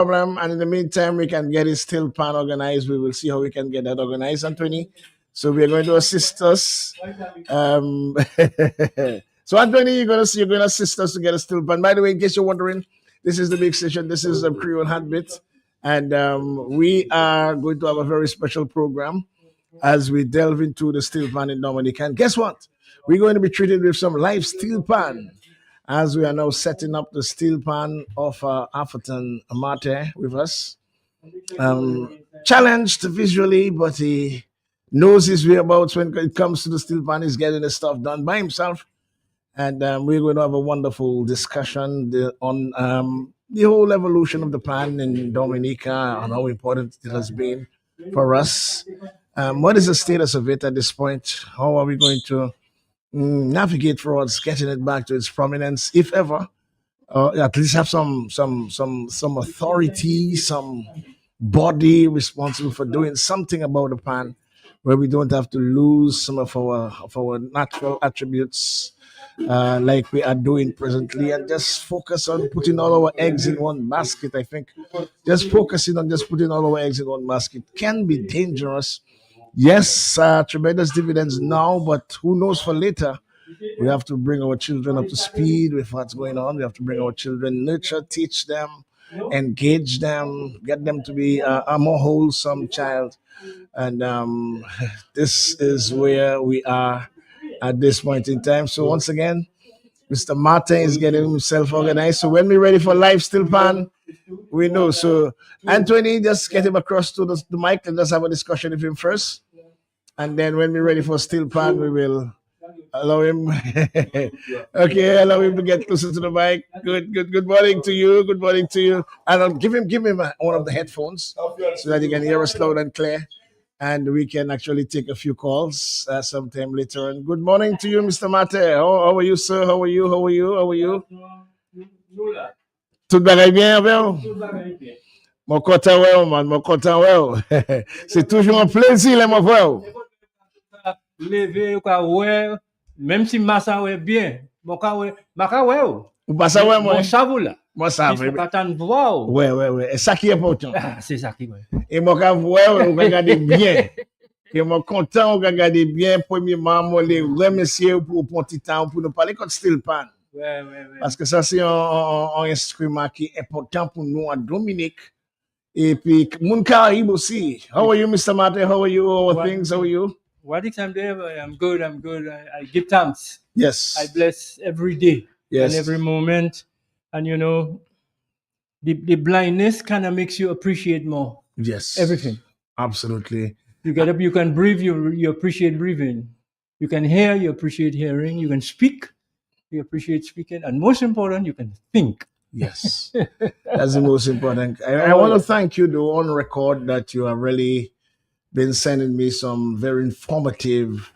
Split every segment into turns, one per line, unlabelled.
problem. And in the meantime, we can get his still pan organized. We will see how we can get that organized, Anthony. So we are going to assist us. So Anthony, you're gonna assist us to get a still pan. By the way, in case you're wondering, this is the big session. This is Creole Heartbeat, and we are going to have a very special program as we delve into the steel pan in Dominica. And guess what? We're going to be treated with some live steel pan as we are now setting up the steel pan of African Mate with us. Challenged visually, but he knows his whereabouts when it comes to the steel pan. He's getting the stuff done by himself. And we're going to have a wonderful discussion on the whole evolution of the pan in Dominica and how important it has been for us. What is the status of it at this point? How are we going to navigate towards getting it back to its prominence, if ever? At least have some authority, some body responsible for doing something about the pan, where we don't have to lose some of our natural attributes like we are doing presently, and just focus on putting all our eggs in one basket. I think just focusing on just putting all our eggs in one basket can be dangerous. Yes, tremendous dividends now, but who knows for later? We have to bring our children up to speed with what's going on. We have to bring our children, nurture, teach them, engage them, get them to be a more wholesome child. And this is where we are at this point in time. So once again, Mr. Martin is getting himself organized. So when we're ready for live still pan, we know. So Anthony, just get him across to the mic and let's have a discussion with him first. And then when we're ready for still pan, we will allow him. Okay, allow him to get closer to the mic. Good morning to you. Good morning to you. And I'll give him one of the headphones so that he can hear us loud and clear. And we can actually take a few calls sometime later on. Good morning to you, Mr. Mate. How are you, sir? How are you? How are you? How are you? Tout bagaille bien avec vous? Mon content, ouais, man. Mon content, ouais. C'est toujours un plaisir, les mon frère.
Lever, ouais. Même si massa ouais bien, maka ouais,
Ou pas ça, ouais, moi.
mon savou là.
Moi, ça,
Il faut qu'attendre voir.
Ouais. Et ça qui est important.
Ah, c'est ça qui ouais.
Et moi, quand vous regardez bien. Et moi, content, vous regardez bien. Premièrement, moi, les remercier pour un petit temps pour nous parler contre steel pan.
Ouais.
Parce que ça, c'est un instrument qui est important pour nous en Dominique. Et puis, mon Caraïbe aussi. How are you, Mr. Martin? How are you? How are things? How are you?
What is I'm there? I'm good. I give thanks.
Yes.
I bless every day
Yes.
and every moment. And you know, the blindness kind of makes you appreciate more.
Yes.
Everything.
Absolutely.
You get up, you can breathe, you appreciate breathing. You can hear, you appreciate hearing. You can speak, you appreciate speaking. And most important, you can think.
Yes. That's the most important. I want to thank you, though, on record that you have really been sending me some very informative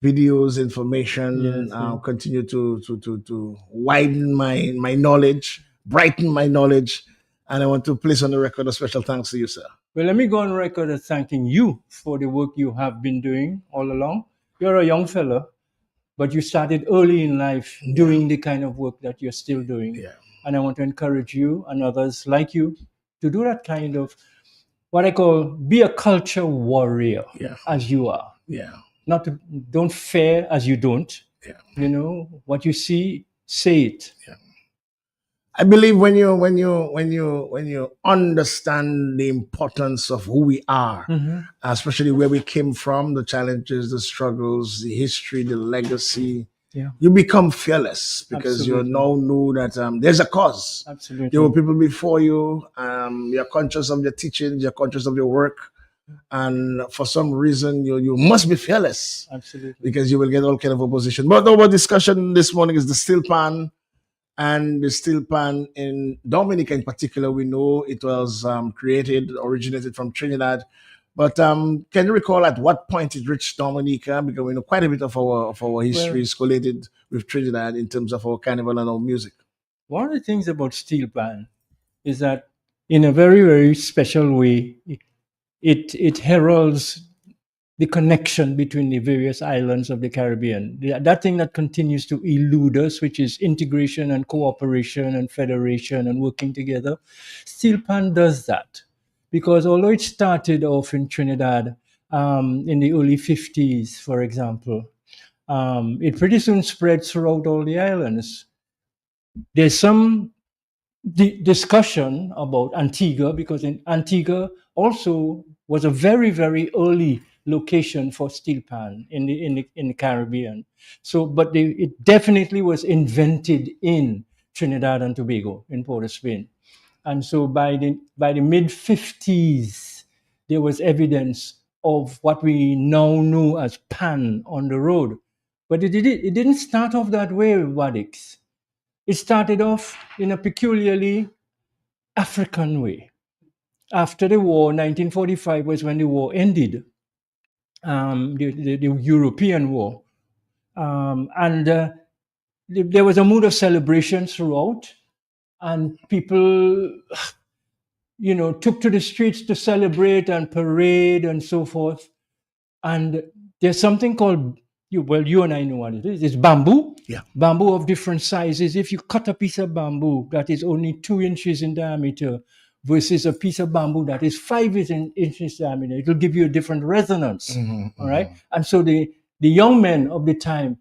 videos, information,
Yes,
continue to widen my knowledge, brighten my knowledge. And I want to place on the record a special thanks to you, sir.
Well, let me go on record as thanking you for the work you have been doing all along. You're a young fella, but you started early in life doing the kind of work that you're still doing.
Yeah.
And I want to encourage you and others like you to do that kind of, what I call, be a culture warrior as you are.
Yeah.
Don't fare as you don't.
Yeah.
You know, what you see, say it.
Yeah. I believe when you understand the importance of who we are, especially where we came from, the challenges, the struggles, the history, the legacy, you become fearless because you now know that there's a cause.
Absolutely.
There were people before you. You're conscious of your teachings, you're conscious of your work. And for some reason, you must be fearless.
Absolutely.
Because you will get all kind of opposition. But our discussion this morning is the steel pan. And the steel pan in Dominica in particular, we know it was originated from Trinidad. But can you recall at what point it reached Dominica? Because we know quite a bit of our history is collated with Trinidad in terms of our carnival and our music.
One of the things about steel pan is that in a very, very special way, it heralds the connection between the various islands of the Caribbean. That thing that continues to elude us, which is integration and cooperation and federation and working together. Steel Pan does that. Because although it started off in Trinidad in the early 50s, for example, it pretty soon spread throughout all the islands. There's some discussion about Antigua, because in Antigua also was a very, very early location for steel pan in the Caribbean. So, but it definitely was invented in Trinidad and Tobago, in Port of Spain. And so by the mid 50s, there was evidence of what we now know as pan on the road. But it didn't start off that way, Wadix. It started off in a peculiarly African way. After the war, 1945 was when the war ended, the European war. And there was a mood of celebration throughout, and people, took to the streets to celebrate and parade and so forth. And there's something called, you and I know what it is. It's bamboo.
Yeah.
Bamboo of different sizes. If you cut a piece of bamboo that is only 2 inches in diameter versus a piece of bamboo that is 5 inches diameter, it will give you a different resonance. All right. And so the young men of the time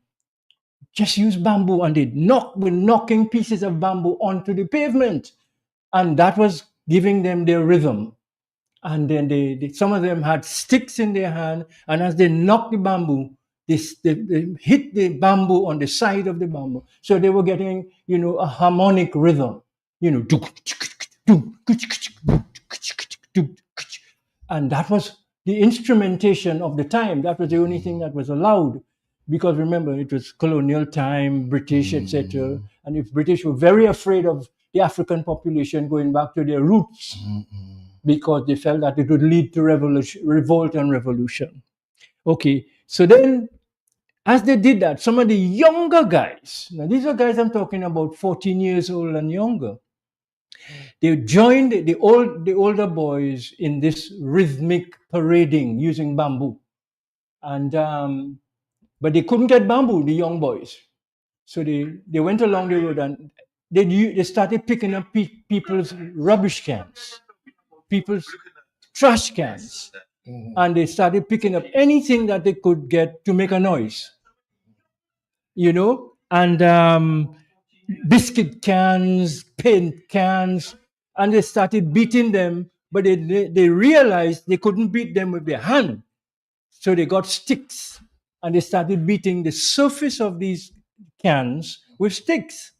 just used bamboo, and were knocking pieces of bamboo onto the pavement. And that was giving them their rhythm. And then some of them had sticks in their hand, and as they knocked the bamboo, they hit the bamboo on the side of the bamboo. So they were getting, a harmonic rhythm, and that was the instrumentation of the time. That was the only thing that was allowed, because remember, it was colonial time, British, etc. And if British were very afraid of the African population going back to their roots, because they felt that it would lead to revolt and revolution. Okay, so then as they did that, some of the younger guys, now these are guys I'm talking about 14 years old and younger, they joined the older boys in this rhythmic parading using bamboo. And but they couldn't get bamboo, the young boys. So they went along the road, and they started picking up people's rubbish cans, people's trash cans, and they started picking up anything that they could get to make a noise, and biscuit cans, paint cans, and they started beating them. But they realized they couldn't beat them with their hand, so they got sticks, and they started beating the surface of these cans with sticks.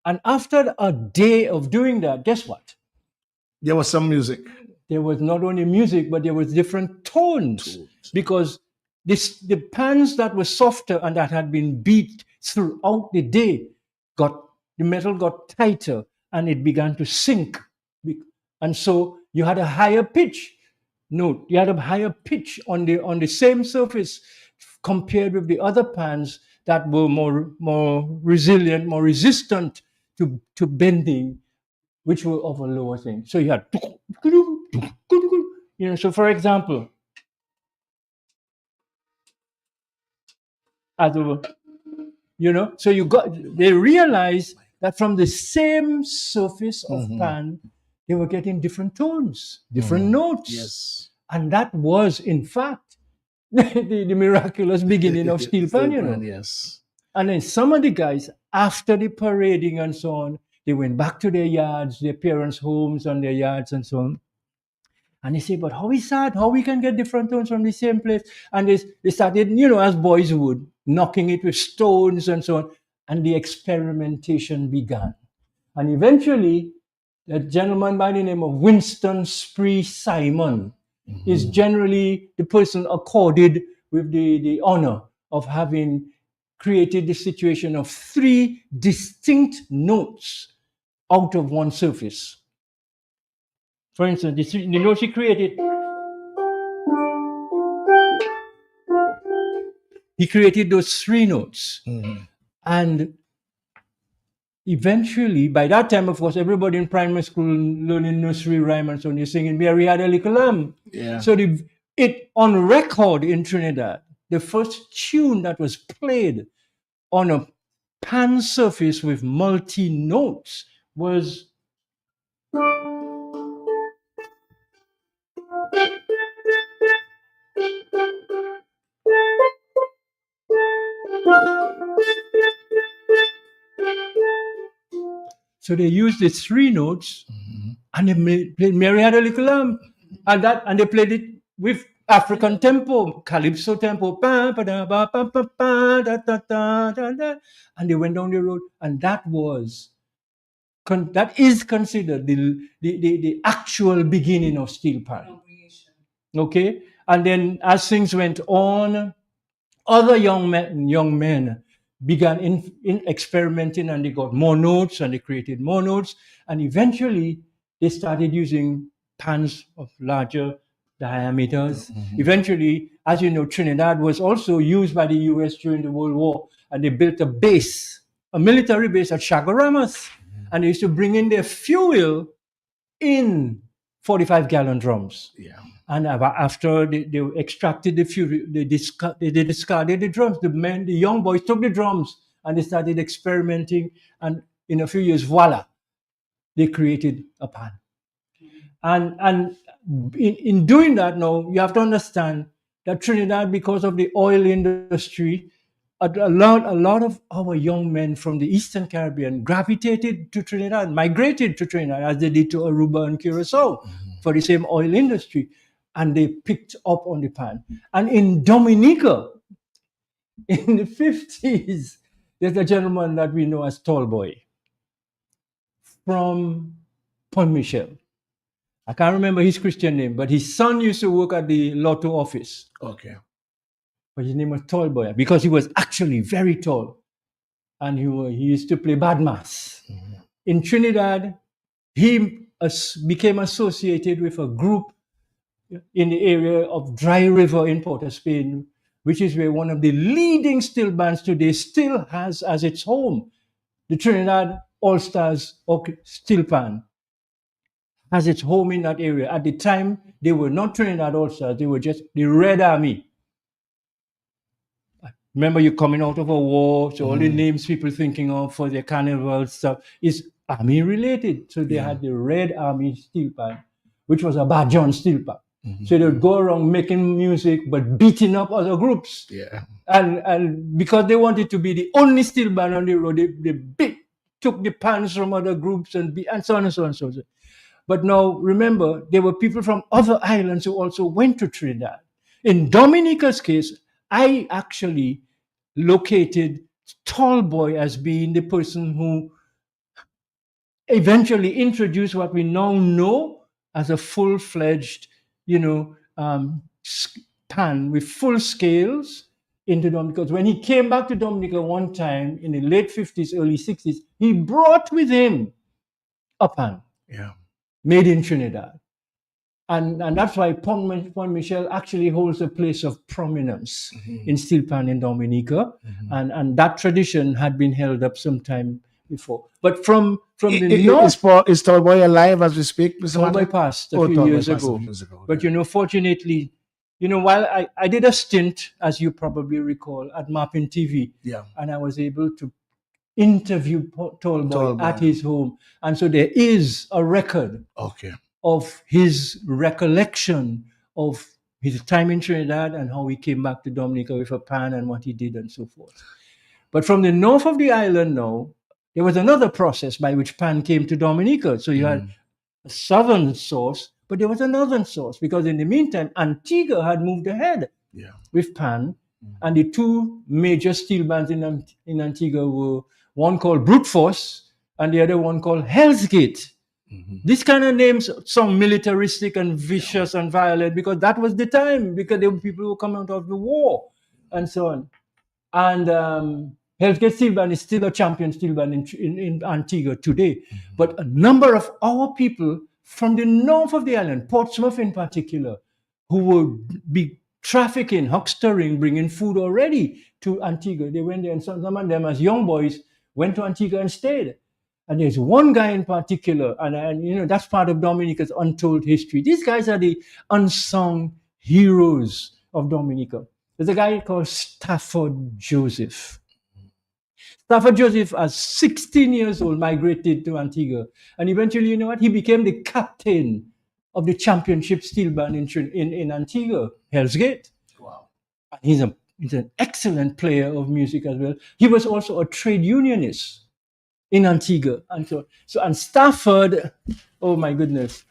And after a day of doing that, guess what?
There was some music.
There was not only music, but there was different tones, because the pans that were softer and that had been beat throughout the day, the metal got tighter, and it began to sink. And so you had a higher pitch note. You had a higher pitch on the same surface compared with the other pans that were more resilient, more resistant to bending, which were of a lower thing. So you had, so for example, so they realized that from the same surface of pan, they were getting different tones, different notes.
Yes.
And that was, in fact, the miraculous beginning of steel pan,
Yes.
And then some of the guys, after the parading and so on, they went back to their yards, their parents' homes and their yards and so on. And they say, but how is that? How we can get different tones from the same place? And they started, as boys would, knocking it with stones and so on. And the experimentation began. And eventually, a gentleman by the name of Winston Spree Simon is generally the person accorded with the honor of having created the situation of 3 distinct notes out of one surface. For instance, the notes he created, those 3 notes. And eventually, by that time, of course, everybody in primary school learning nursery rhyme and so on, you're singing, Mary Had a Little Lamb.
Yeah.
So the It on record in Trinidad, the first tune that was played on a pan surface with multi notes was so they used the three notes and they played Mary Had a Little Lamb and they played it with African tempo, calypso tempo, pa, pa, da, ba, pa, da, da, da, da, da. And they went down the road, and that is considered the actual beginning of steel pan. Okay, and then as things went on, other young men began in experimenting, and they got more notes and they created more notes, and eventually they started using pans of larger diameters. Eventually, as you know, Trinidad was also used by the US during the World War, and they built a military base at Chaguaramas, and they used to bring in their fuel in 45-gallon drums.
Yeah.
And after they extracted the fuel, they discarded the drums. The young boys took the drums and they started experimenting. And in a few years, voila, they created a pan. And in doing that now, you have to understand that Trinidad, because of the oil industry, a lot of our young men from the Eastern Caribbean gravitated to Trinidad, migrated to Trinidad, as they did to Aruba and Curacao for the same oil industry. And they picked up on the pan. And in Dominica, in the 50s, there's a gentleman that we know as Tall Boy from Pont Michel. I can't remember his Christian name, but his son used to work at the lotto office.
Okay.
But his name was Tall Boy because he was actually very tall. And he used to play bad mass. In Trinidad, he became associated with a group in the area of Dry River in Port of Spain, which is where one of the leading steel bands today still has as its home. The Trinidad All Stars Steel Pan has its home in that area. At the time, they were not Trinidad All Stars, they were just the Red Army. Remember, you're coming out of a war, so all the names people thinking of for their carnival stuff is army related. So they had the Red Army Steel Pan, which was a Bajon steel pan. So they would go around making music but beating up other groups.
Yeah.
And because they wanted to be the only steel band on the road, they took the pans from other groups and so on and so on and so on. But now remember, there were people from other islands who also went to Trinidad. In Dominica's case, I actually located Tall Boy as being the person who eventually introduced what we now know as a full-fledged, pan with full scales into Dominica. Because when he came back to Dominica one time in the late 50s, early 60s, he brought with him a pan made in Trinidad. And that's why Pont Michel actually holds a place of prominence in steel pan in Dominica. And that tradition had been held up sometime before. But from the north...
Is Tall Boy alive as we speak, Mr.
Tall Boy
Martin?
passed a few years ago. But, fortunately, while I did a stint, as you probably recall, at Mapping TV.
Yeah.
And I was able to interview Tall Boy at his home. And so there is a record of his recollection of his time in Trinidad and how he came back to Dominica with a pan and what he did and so forth. But from the north of the island now, there was another process by which pan came to Dominica. So you had a southern source, but there was a northern source because in the meantime, Antigua had moved ahead with pan. And the two major steel bands in Antigua were one called Brute Force and the other one called Hell's Gate. These kind of names sound militaristic and vicious and violent because that was the time, because there were people who come out of the war and so on. And Hell's Gate Steel Band is still a champion steel band in Antigua today. But a number of our people from the north of the island, Portsmouth in particular, who would be trafficking, huckstering, bringing food already to Antigua. They went there, and some of them, as young boys, went to Antigua and stayed. And there's one guy in particular, and that's part of Dominica's untold history. These guys are the unsung heroes of Dominica. There's a guy called Stafford Joseph. Stafford Joseph, at 16 years old, migrated to Antigua. And eventually, you know what? He became the captain of the championship steel band in Antigua, Hell's Gate.
Wow.
He's an excellent player of music as well. He was also a trade unionist in Antigua. And Stafford, oh my goodness,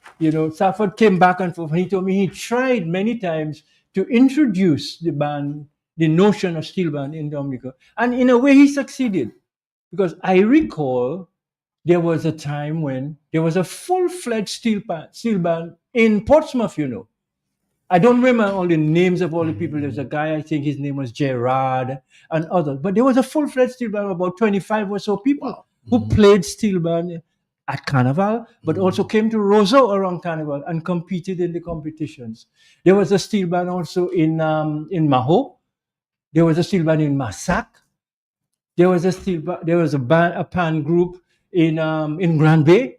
Stafford came back and forth. He told me he tried many times to introduce the band, the notion of steel band in Dominica. And in a way he succeeded. Because I recall there was a time when there was a full-fledged steel band in Portsmouth. I don't remember all the names of all the people. There's a guy, I think his name was Gerard and others. But there was a full-fledged steel band, about 25 or so people.
Wow.
Who played steel band at Carnival, but also came to Roseau around Carnival and competed in the competitions. There was a steel band also in Maho. There was a steel band in Massac. There was a pan group in Grand Bay.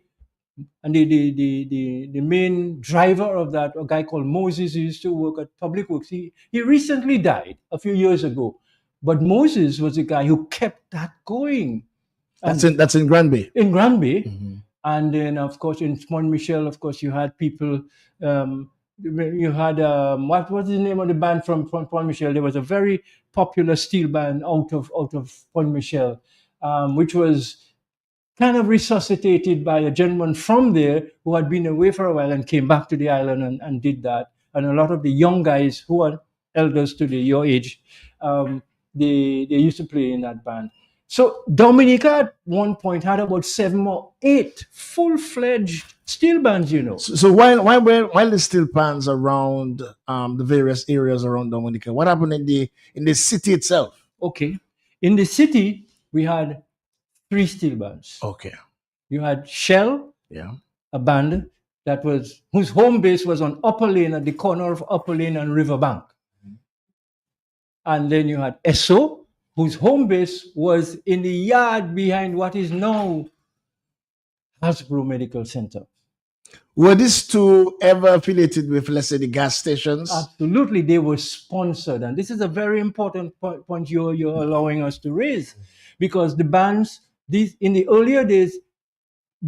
And the main driver of that, a guy called Moses, who used to work at Public Works, he recently died a few years ago. But Moses was the guy who kept that going.
That's in Granby.
In Granby. And then, of course, in Pont Michel, of course, you had people. You had what was the name of the band from Pont Michel? There was a very popular steel band out of Pont Michel, which was kind of resuscitated by a gentleman from there who had been away for a while and came back to the island and did that. And a lot of the young guys who are elders to your age, they used to play in that band. So Dominica at one point had about 7 or 8 full-fledged steel bands,
So while the steel bands around the various areas around Dominica, what happened in the city itself?
Okay. In the city, we had 3 steel bands.
Okay.
You had Shell,
Yeah.
a band whose home base was on Upper Lane, at the corner of Upper Lane and Riverbank. And then you had Esso, whose home base was in the yard behind what is now Hasbro Medical Center.
Were these two ever affiliated with, let's say, the gas stations?
Absolutely, they were sponsored. And this is a very important point you're allowing us to raise. Because the bands, in the earlier days,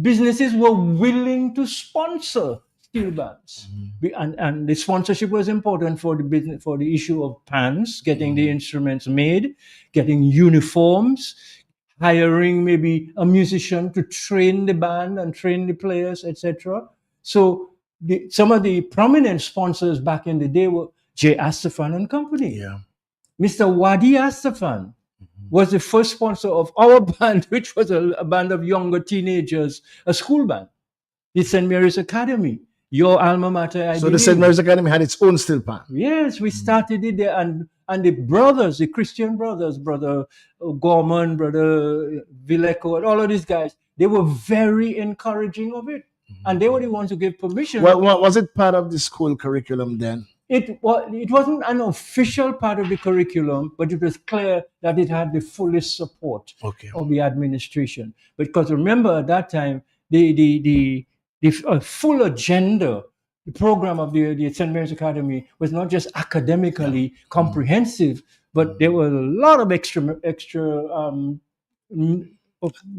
businesses were willing to sponsor steel bands. And the sponsorship was important for the business, for the issue of pans, getting the instruments made, getting uniforms, hiring maybe a musician to train the band and train the players, etc. So some of the prominent sponsors back in the day were J. Astafan and Company.
Yeah.
Mr. Wadi Astafan was the first sponsor of our band, which was a band of younger teenagers, a school band, the St. Mary's Academy, your alma mater.
So the St. Mary's Academy had its own steel band.
Yes, we started it there, and the brothers, the Christian brothers, Brother Gorman, Brother Villeco, and all of these guys, they were very encouraging of it. And they were the ones who gave permission.
Well, was it part of the school curriculum then?
It wasn't an official part of the curriculum, but it was clear that it had the fullest support of the administration. Because remember, at that time, the full agenda, the program of the St. Mary's Academy was not just academically comprehensive, but there were a lot of extra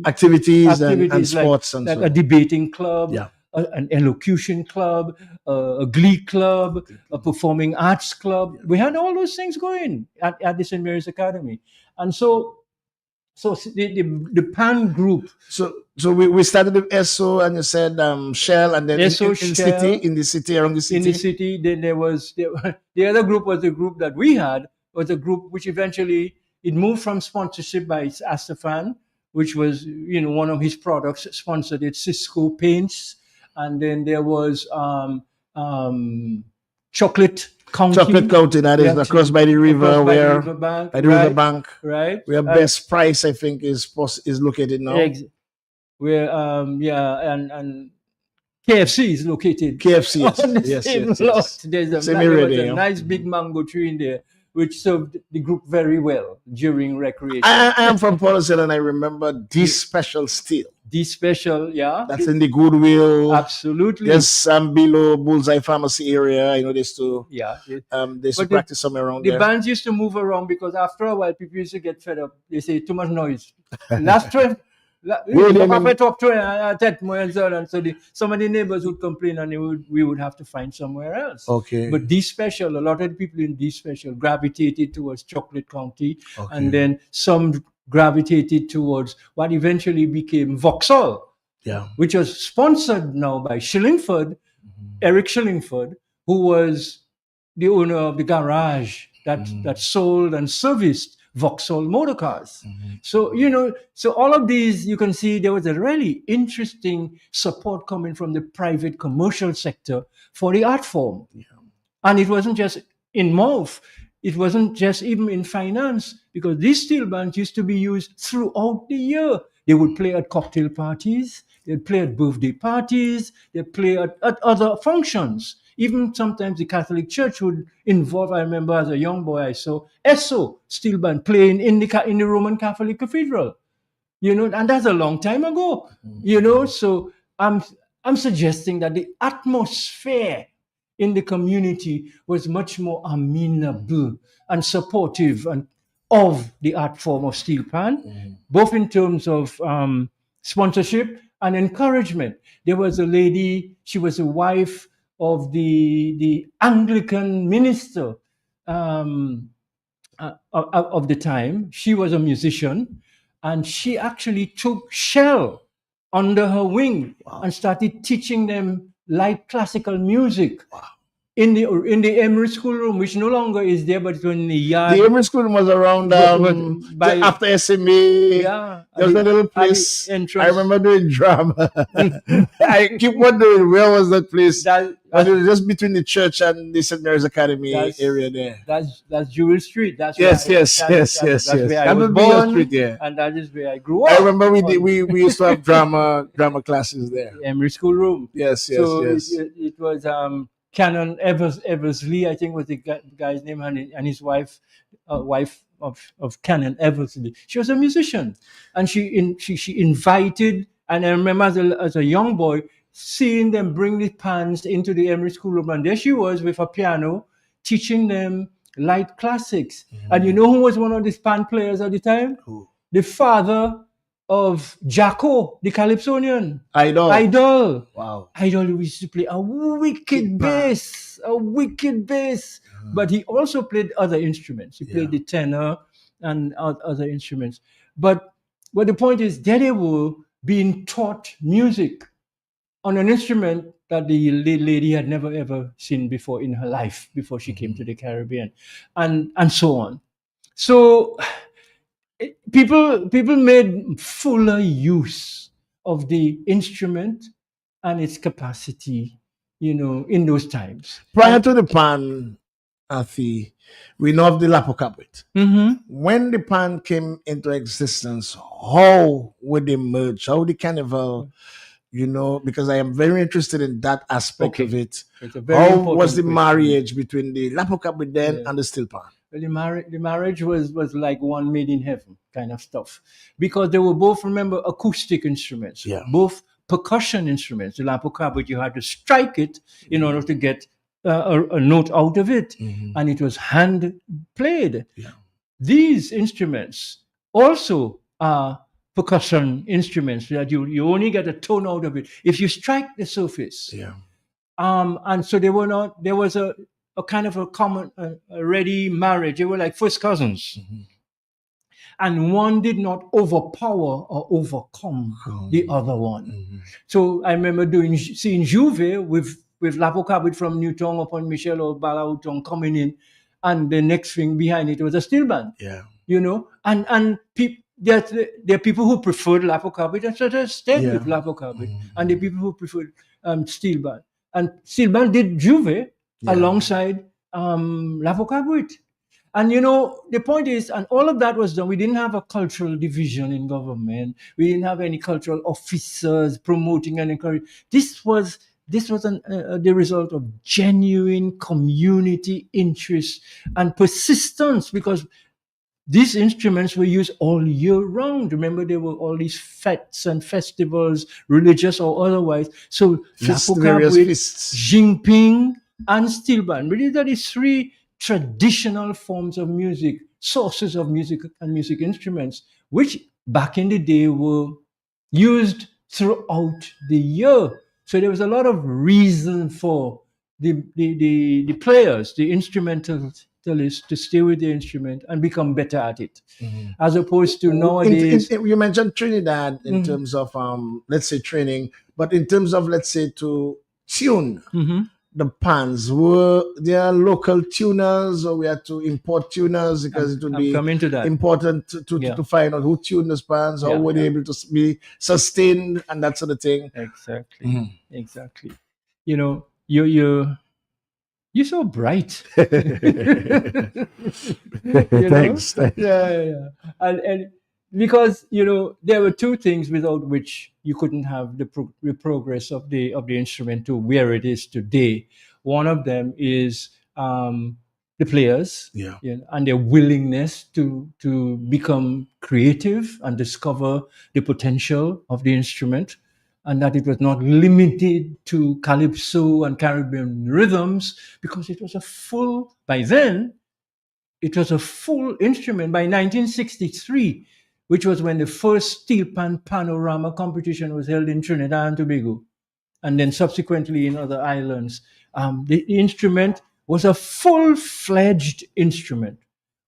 activities and sports,
like a debating club, an elocution club, a glee club, a performing arts club. We had all those things going at the St. Mary's Academy. And so the PAN group.
So we started with Esso, and you said Shell, and then
Esso,
in the city around the city.
In the city, then the other group was the group that we had, was a group which eventually it moved from sponsorship by Astafan, which was one of his products sponsored it, Cisco paints, and then there was Chocolate County.
Chocolate County, that is across by the river, riverbank,
right?
Where Best Price, I think, is located now.
Where and KFC is located.
KFC, yes,
on the same lot. There's a nice big mango tree in there, which served the group very well during recreation.
I am from Port and I remember this special steel.
the special, yeah,
That's in the Goodwill,
absolutely,
just below Bullseye Pharmacy area. I know
yeah.
they used to
But
practice somewhere around
the
there.
bands used to move around because after a while people used to get fed up. They say too much noise. Last trip,
Really, I mean,
talk to that and so on. And so some of the neighbors would complain, and we would have to find somewhere else.
okay,
But D Special, a lot of the people in D Special gravitated towards Chocolate County, and
okay,
then some gravitated towards what eventually became Vauxhall,
yeah,
which was sponsored now by Shillingford, Eric Shillingford, who was the owner of the garage that sold and serviced Vauxhall motor cars. So, so all of these, you can see there was a really interesting support coming from the private commercial sector for the art form. And it wasn't just in MOV, it wasn't just even in finance, because these steel bands used to be used throughout the year. They would play at cocktail parties, they'd play at birthday parties, they'd play at other functions. Even sometimes the Catholic Church would involve, I remember as a young boy, I saw Esso steel band playing in the Roman Catholic Cathedral, and that's a long time ago, so I'm suggesting that the atmosphere in the community was much more amenable and supportive and of the art form of steel pan, both in terms of sponsorship and encouragement. There was a lady, she was a wife of the Anglican minister, of the time. She was a musician, and she actually took Shell under her wing and started teaching them light classical music in the Emery schoolroom, which no longer is there, but it was in the yard.
the Emery School was around
By
after SMA.
yeah,
There was a little
at
place.
the
I
entrance.
remember doing drama. I keep wondering where was that place.
That,
And it
that's,
was just between the church and the St. Mary's Academy
that's
area there.
that's Jewel Street. That's where
Yes, yes, yes, yes,
that's
yes.
where I
That
was
would be your
born,
street, yeah.
and that is where I grew
I
up.
remember
on
we used to have drama classes there.
Emery schoolroom.
Yes, yes,
So
yes.
it was Canon Eversley, I think was the guy's name, and his wife, wife of Canon Eversley. She was a musician, and she invited. And I remember as a young boy seeing them bring the pans into the Emery schoolroom, and there she was with a piano teaching them light classics. And you know who was one of these pan players at the time?
Who?
The father of Jacko, the Calypsonian.
Idol.
Idol.
Wow.
Idol used to play a wicked bass, But he also played other instruments. He played the tenor and other instruments. But the point is, there they were being taught music on an instrument that the lady had never ever seen before in her life, before she came to the Caribbean, and so on. So people made fuller use of the instrument and its capacity, in those times.
Prior to the pan, Athi, we know of the Lapocapit. When the pan came into existence, how would they merge? How the carnival, because I am very interested in that aspect of it.
It's a very
How
important
was the
question.
marriage between the Lapocapit then and the steel pan?
Well, the marriage was like one made in heaven kind of stuff, because they were both, remember, acoustic instruments, both percussion instruments. The lapocabit, you had to strike it in order to get a note out of it, and it was hand played. These instruments also are percussion instruments that you only get a tone out of it if you strike the surface. And so there was a kind of a common, ready marriage. They were like first cousins. And one did not overpower or overcome the other one. So I remember seeing Juve with Lapocabit from Newton upon Michel or Balaouton coming in, and the next thing behind it was a steel band. And there are people who preferred Lapocabit and sort of stayed with Lapocabit, and the people who preferred steel band. And steel band did Juve alongside Lapocabit. And the point is, and all of that was done. We didn't have a cultural division in government. We didn't have any cultural officers promoting and encouraging. This was the result of genuine community interest and persistence, because these instruments were used all year round. Remember, there were all these fetes and festivals, religious or otherwise. So
Fist,
Lapokap
various
with
fists.
Jingping and steel band. Really, that is three traditional forms of music, sources of music and music instruments, which back in the day were used throughout the year. So there was a lot of reason for the players, the instrumentalists, to stay with the instrument and become better at it, as opposed to nowadays.
You mentioned Trinidad in
Mhm,
terms of let's say training, but in terms of let's say to tune
mhm.
the pans, were there local tuners or we had to import tuners because it would
I'm
be
coming to that.
important
Yeah,
to find out who tuned those pans, how
yeah,
were they
yeah.
able to be sustained and that sort of thing.
Exactly, exactly. You're so bright.
Thanks. Thanks.
Yeah, yeah, yeah. And because there were two things without which you couldn't have the progress of the instrument to where it is today. One of them is the players,
Yeah.
and their willingness to become creative and discover the potential of the instrument, and that it was not limited to calypso and Caribbean rhythms, because it was a full, by then, it was a full instrument. By 1963, which was when the first steel pan panorama competition was held in Trinidad and Tobago, and then subsequently in other islands, the instrument was a full-fledged instrument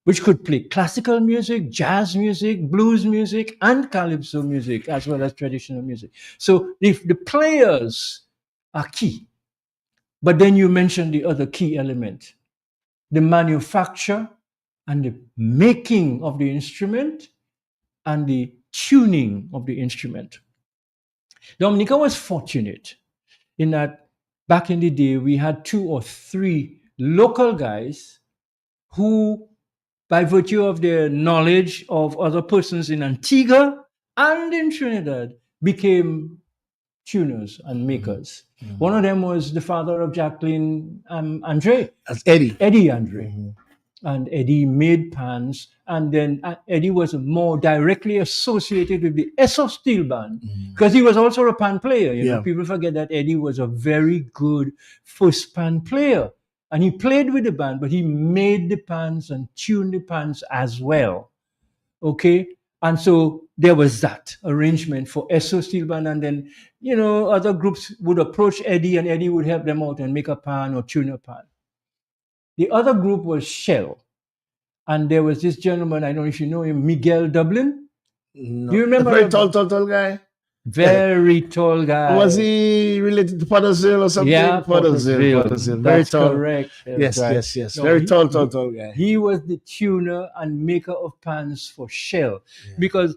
which could play classical music, jazz music, blues music, and calypso music, as well as traditional music. So the players are key. But then you mentioned the other key element, the manufacture and the making of the instrument and the tuning of the instrument. Dominica was fortunate in that back in the day we had two or three local guys who, by virtue of their knowledge of other persons in Antigua and in Trinidad, became tuners and makers. One of them was the father of Jacqueline Andre,
That's Eddie.
Eddie Andre. And Eddie made pans, and then Eddie was more directly associated with the Esso Steel Band because he was also a pan player.
Yeah.
People forget that Eddie was a very good first pan player, and he played with the band, but he made the pans and tuned the pans as well. Okay, and so there was that arrangement for Esso Steel Band, and then other groups would approach Eddie, and Eddie would help them out and make a pan or tune a pan. The other group was Shell. And there was this gentleman, I don't know if you know him, Miguel Dublin. Do
No.
you
A
remember
very
him?
tall guy.
Very tall
Was
guy.
he related to Pottersville or
Yeah,
something? Pottersville.
Pottersville.
Very
That's
tall.
correct. That's
Yes,
right.
yes, yes.
No,
Very tall guy.
he was the tuner and maker of pans for Shell, because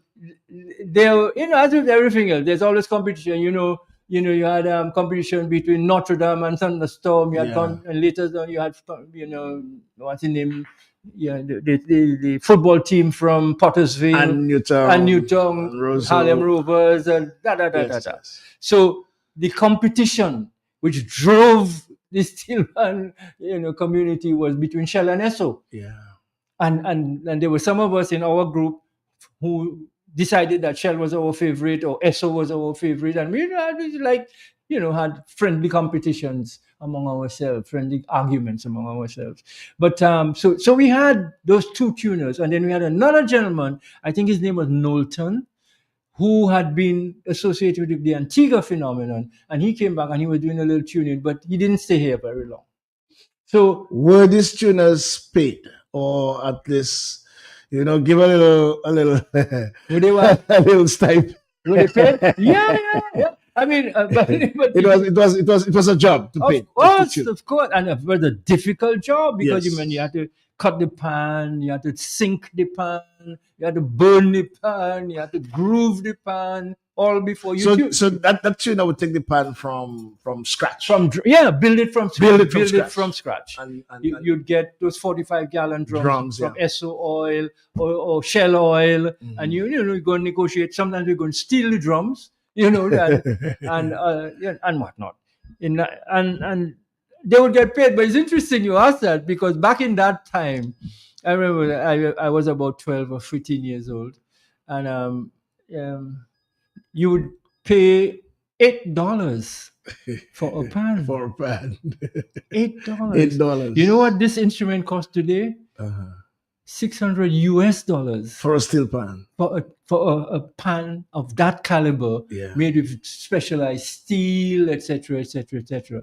there, as with everything else, there's always competition. You had competition between Notre Dame and Thunderstorm. You had
Yeah.
and later on you had what's his name? Yeah, the football team from Pottersville
And
and
Newtown
Newtown,
and
Harlem
Roseau.
Rovers, and da da da da
Yes,
da.
yes.
So the competition which drove the steel band community was between Shell and Esso.
Yeah.
And there were some of us in our group who decided that Shell was our favorite or Esso was our favorite, and we had friendly competitions among ourselves, friendly arguments among ourselves. But so we had those two tuners, and then we had another gentleman. I think his name was Knowlton, who had been associated with the Antigua phenomenon, and he came back and he was doing a little tuning, but he didn't stay here very long. So
Were these tuners paid, or at least, give a little,
were they what?
a little stipend?
Were they paid? Yeah, yeah, yeah. I mean, but
It was a job to pay to tune.
Of course, and it was a difficult job because you
Yes.
had to cut the pan, you had to sink the pan, you had to burn the pan, you had to groove the pan, all before you
So
tune.
so that tuner would take the pan from scratch.
Build it from scratch.
Build it from scratch.
From scratch.
And
You'd get those 45-gallon drums from
yeah.
Esso oil or Shell oil, and you go and negotiate. Sometimes we're going to steal the drums, and whatnot. And they would get paid. But it's interesting you ask that, because back in that time, I remember I was about 12 or 15 years old, and um, you would pay $8 for a pan.
For a pan. eight
$8. You know
dollars
what this instrument costs today?
uh-huh.
$600
For a steel pan.
for a pan of that caliber,
Yeah.
made with specialized steel, etc., etc., etc.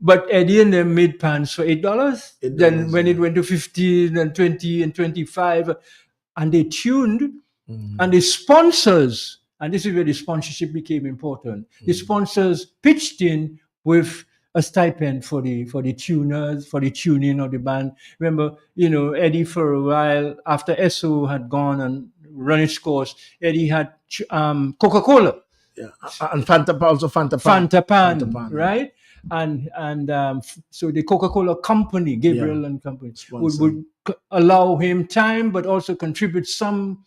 But Eddie and them made pans for $8. Then
$8,
when it
yeah.
went to 15 and 20 and 25, and they tuned,
Mm.
and the sponsors, and this is where the sponsorship became important. The sponsors pitched in with a stipend for the tuners, for the tuning of the band. Remember, Eddie, for a while after SO had gone and run its course, Eddie had Coca-Cola,
Yeah. And Fanta also Fanta pan.
Fanta
Fanta
Pan,
pan, yeah.
right? And so the Coca-Cola company, Gabriel
Yeah.
and company,
Sponsor.
would allow him time, but also contribute some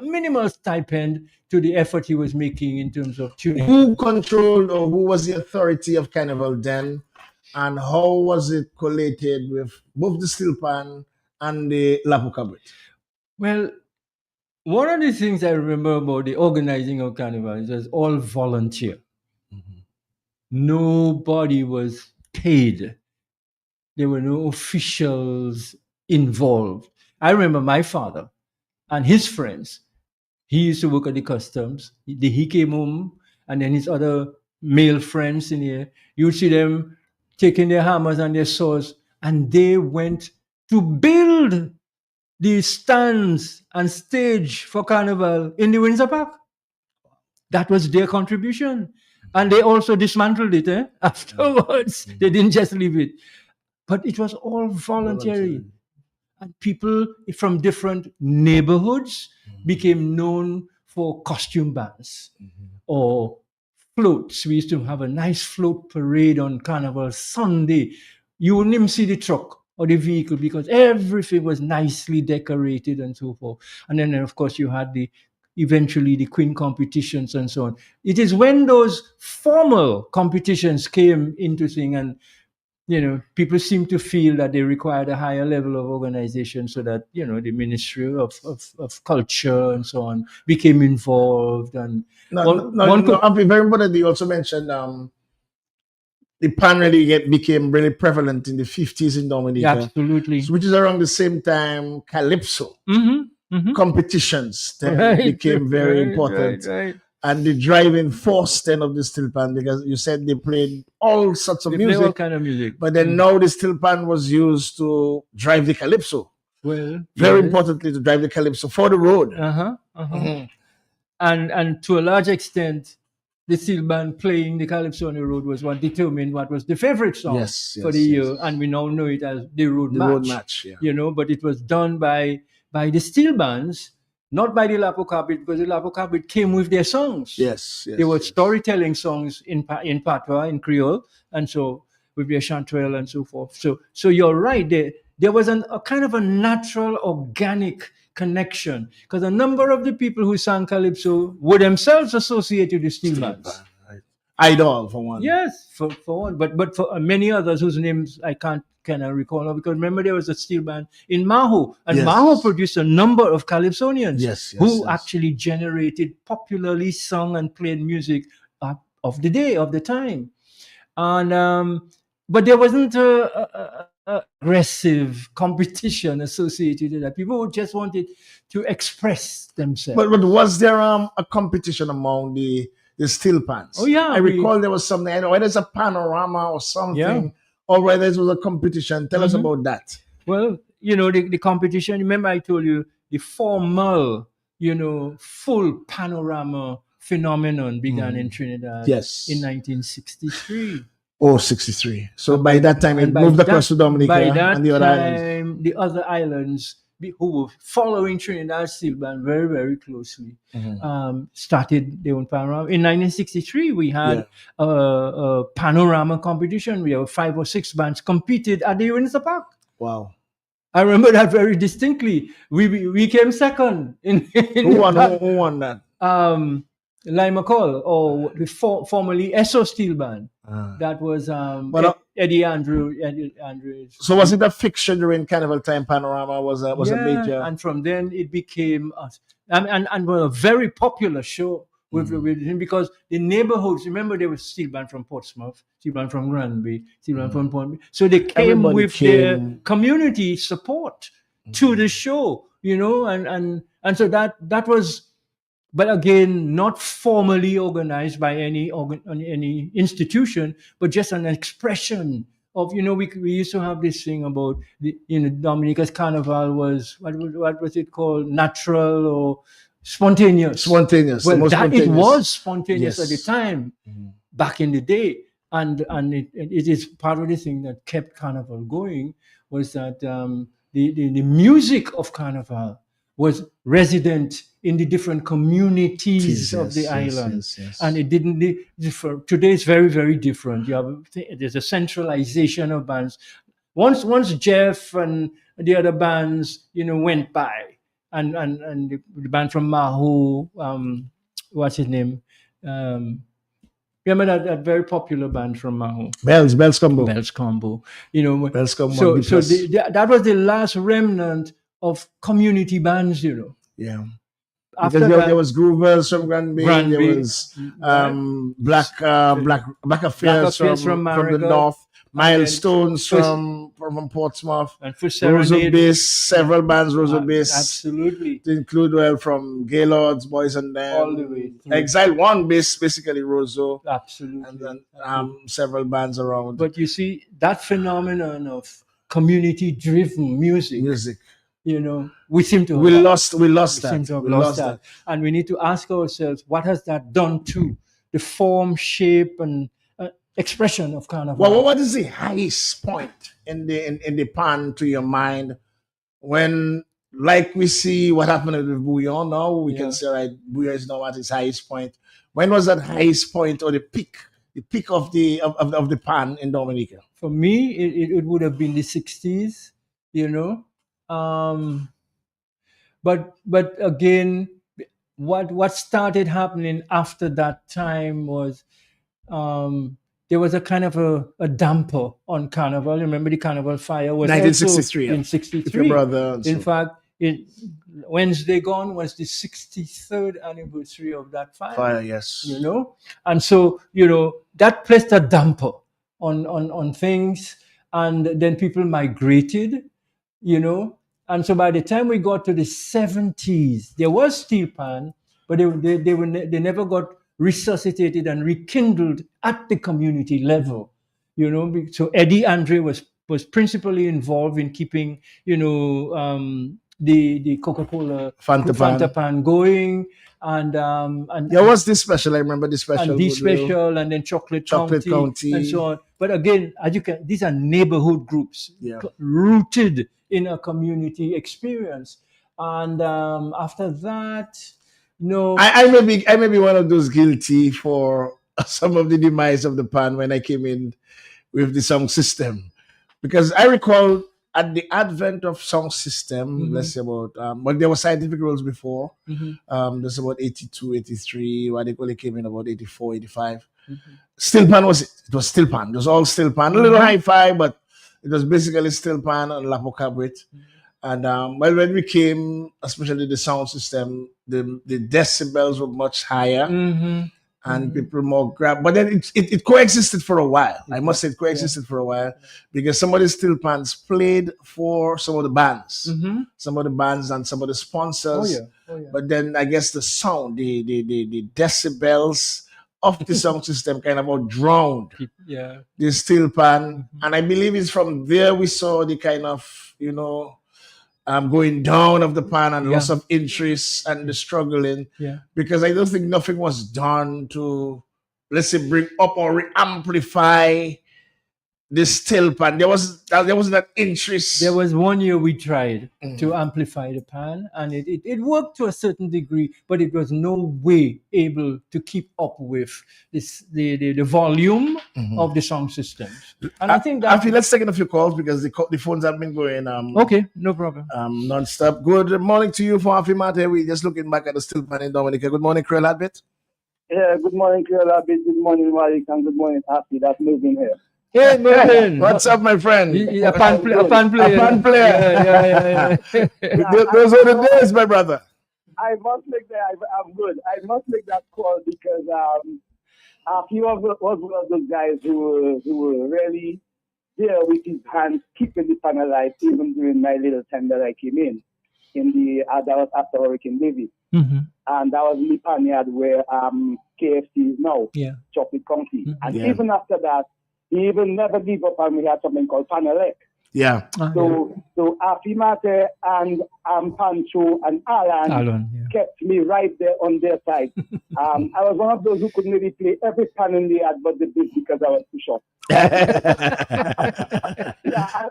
minimal stipend to the effort he was making in terms of tuning.
Who controlled or who was the authority of Carnival then? And how was it collated with both the steel pan and the lapu cabinet?
Well, one of the things I remember about the organizing of Carnival is it was all volunteer. Nobody was paid. There were no officials involved. I remember my father and his friends. He used to work at the customs. He came home, and then his other male friends in here, you'd see them taking their hammers and their saws, and they went to build the stands and stage for Carnival in the Windsor Park. That was their contribution. And they also dismantled it afterwards. They didn't just leave it. But it was all voluntary. And people from different neighborhoods became known for costume bands or floats. We used to have a nice float parade on Carnival Sunday. You wouldn't even see the truck or the vehicle because everything was nicely decorated and so forth. And then, of course, you had eventually the Queen competitions and so on. It is when those formal competitions came into thing, and people seem to feel that they required a higher level of organization, so that the Ministry of Culture and so on became involved. And one could,
I'll be very important. You also mentioned the pan really became really prevalent in the 50s in Dominica,
absolutely,
which is around the same time calypso competitions then
right,
became very
right,
important.
right.
And the driving force then of the steel pan, because you said they played all sorts of
They play all
music,
kind of music,
but then now the steel pan was used to drive the calypso.
Well,
Very
yes.
importantly, to drive the calypso for the road.
And to a large extent, the steel band playing the calypso on the road was what determined what was the favorite song for the year, and we now know it as the road
The
match.
road match, yeah.
But it was done by the steel bands, not by the Lapo Cabinet, because the Lapo Cabinet came with their songs.
Yes.
They were storytelling songs in Patois, in Creole, and so with their chanterelle and so forth. So you're right. There was a kind of a natural, organic connection, because a number of the people who sang calypso were themselves associated with steel bands.
Right. Idol for one.
Yes, for one, but for many others whose names I can't kind of recall now, because remember there was a steel band in Maho, and Maho produced a number of calypsonians who actually generated popularly sung and played music of the day, of the time. And but there wasn't a aggressive competition associated with that. People just wanted to express themselves.
But was there a competition among the steel pans?
Oh yeah,
I recall there was something. I know whether it's a panorama or something, or whether it was a competition. Tell us about that.
Well, the competition. Remember, I told you the formal, full panorama phenomenon began in Trinidad.
Yes,
in 1963.
Oh, 63. So by that time, it moved across to Dominica and the other islands.
The other islands who were following Trinidad steel band very, very closely started their own panorama. In 1963, we had a panorama competition. We have 5 or 6 bands competed at the Windsor Park.
Wow.
I remember that very distinctly. We came second.
Who won that?
Lima Call, or the formerly SO Steel Band. That was Eddie Andrew
So was it a fixture during Carnival time? Panorama was a
yeah,
major.
and from then it became and a very popular show with him because the neighborhoods. Remember, there was steel band from Portsmouth, steel band from Granby, steel band from Point. So they came
Everybody
with their
came.
community support to the show, and so that was. But again, not formally organized by any institution, but just an expression of we used to have this thing about Dominica's carnival was what was it called, natural or spontaneous.
Spontaneous, the
Well,
most
that it
spontaneous.
was spontaneous at the
Yes.
time back in the day, and it is part of the thing that kept carnival going was that the music of carnival was resident in the different communities of the
Yes, yes,
island,
yes,
and
yes.
it didn't differ. Today is very, very different. There's a centralization of bands. Once Jeff and the other bands went by, and the band from Mahu, what's his name, um, remember that very popular band from Mahu,
Bells combo.
Bells Combo, you know.
Bells combo and
So
B plus.
that was the last remnant of community bands.
Yeah. Because
After
there
that,
was Groovers from Granby, there
Granby,
was
right?
Black
Black
Affairs
Affairs from
from the
Marigot,
north,
and then
Milestones
first
from Portsmouth,
and first
Rosa
Serenade.
Bass, several bands Rosa Bass,
Absolutely,
to include from Gaylords, Boys and
all the way
Them,
through.
Exile One Bass, basically Rosso, and
Absolutely,
then
absolutely.
several bands around.
But you see that phenomenon of community-driven music.
Music.
We seem to have
We
lost.
lost
We seem
that.
to have
We
lost
lost
that.
that.
And we need to ask ourselves, what has that done to the form, shape, and expression of carnival?
Well, what is the highest point in the pan to your mind when, like, we see what happened with Bouillon now? We can
Yeah.
say, right, Bouillon is now at its highest point. When was that highest point or the peak of the pan in Dominica?
For me, it would have been the 60s, you know. Um, but again, what started happening after that time was there was a kind of a damper on Carnival. Remember, the Carnival fire was also
1963,
in
with your
63.
brother. And
In
so.
fact, Wednesday Gone was the 63rd anniversary of that fire.
Fire, yes.
And so that placed a damper on things, and then people migrated, and so by the time we got to the 70s, there was steel pan, but they never got resuscitated and rekindled at the community level. So Eddie Andre was principally involved in keeping the Coca-Cola
Fanta
Fanta
pan.
pan going, and
There was this special. I remember this
and
special.
D
Goodwill,
Special, and then Chocolate
Chocolate
County, and
County.
so on. But again, these are neighborhood groups
Yeah.
rooted in a community experience. And after that,
I may be one of those guilty for some of the demise of the pan when I came in with the sound system, because I recall at the advent of sound system, let's say about but there were scientific rules before. There's about 82, 83, what they call it came in about 84, 85. Steel pan was steel pan. It was all steel pan, a little hi-fi, but it was basically steel pan and lapo cabrit. And well, when we came, especially the sound system, the decibels were much higher, and people more grab. But then it coexisted for a while. I must say, it coexisted for a while, because some of the steel pans played for some of the bands, some of the bands and some of the sponsors. But then I guess the sound, the decibels of the sound system kind of drowned the steel pan, and I believe it's from there we saw the kind of going down of the pan and loss of interest and the struggling, because I don't think nothing was done to, let's say, bring up or re-amplify the steel pan. There wasn't that interest.
There was one year we tried to amplify the pan, and it worked to a certain degree, but it was no way able to keep up with the volume of the sound systems. And I think that.
Let's take in a few calls, because the phones have been going
Okay, no problem.
non-stop. Good morning to you, for Afi Mate. We just looking back at the steel pan in Dominica. Good morning, Creole Heartbeat.
Yeah, good morning, Creole Heartbeat. Good morning, Malik, and good morning, Happy. That's moving here.
Hey, Mervin.
What's up, my friend?
A pan, a pan
A
player.
pan player.
Yeah.
Those are the days, my brother.
I must make that. I'm good. I must make that call because he was one of those guys who were really there with his hands keeping the pan alive even during my little time that I came in the that was after Hurricane David,
Mm-hmm.
and that was in the pan yard where KFC is now,
Yeah.
Chocolate County, and
Yeah.
even after that, he even never gave up, and we had something called Panelec.
Yeah.
So Afimate and Pancho and Alan
Alan, yeah.
kept me right there on their side. I was one of those who could maybe play every pan in the ad, but they did because I was too short. Yeah,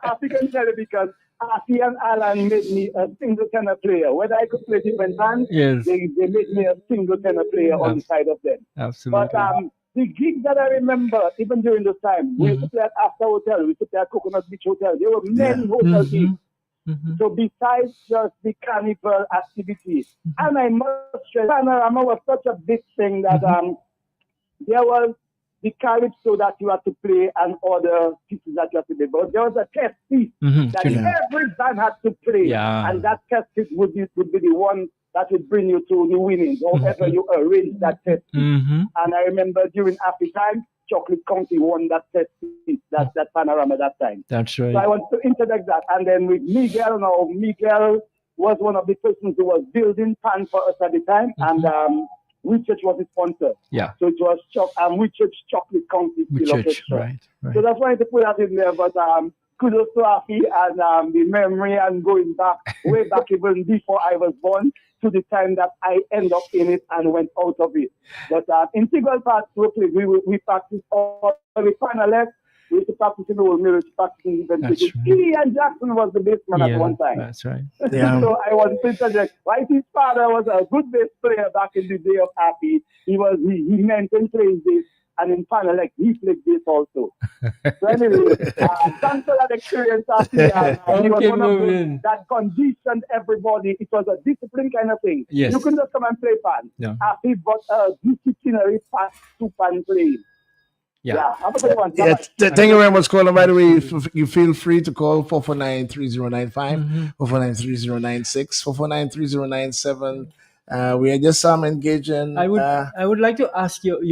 I can tell you because Afi and Alan made me a single tenor player. Whether I could play different bands,
Yes.
they made me a single tenor player on the side of them.
Absolutely.
But the gig that I remember, even during this time, we used to play at After Hotel, we used to play at Coconut Beach Hotel. There were many hotel gigs. So besides just the carnival activity, and I must stress, Panorama was such a big thing that there was the calypso that you had to play and other pieces that you had to play. But there was a test piece that every band had to play,
Yeah.
and that test piece would be the one that would bring you to the winnings, however you arrange that test piece. And I remember during Happy Time, Chocolate County won that test piece, that Panorama that time.
That's right.
So I want to interject that. And then with Miguel, Miguel was one of the persons who was building pan for us at the time, and Whitchurch was his sponsor.
Yeah.
So it was Whitchurch Chocolate County Steel Orchestra.
Right.
So that's why I had to put that in there. But kudos to Afi and the memory and going back, way back even before I was born, to the time that I end up in it and went out of it. But integral parts to play, we practice all the panelists. We used to practice in the old mirror, practicing even because Ian Jackson was the bass man at one time.
That's right.
Yeah.
So I was interject. Why his father was a good bass player back in the day of Happy. He mentioned playing bass, and in Panelec he played bass also. So anyway, thanks for that experience, Happy. He was one of those that conditioned everybody. It was a discipline kind of thing.
Yes.
You couldn't just come and play pan.
Yeah.
Happy but a disciplinary path to pan playing.
Yeah.
Have a good one.
Yeah, thank you very much, caller. By the way, you feel free to call 449-3095, 449-3096, 449-3097. We are just engaging.
I would like to ask your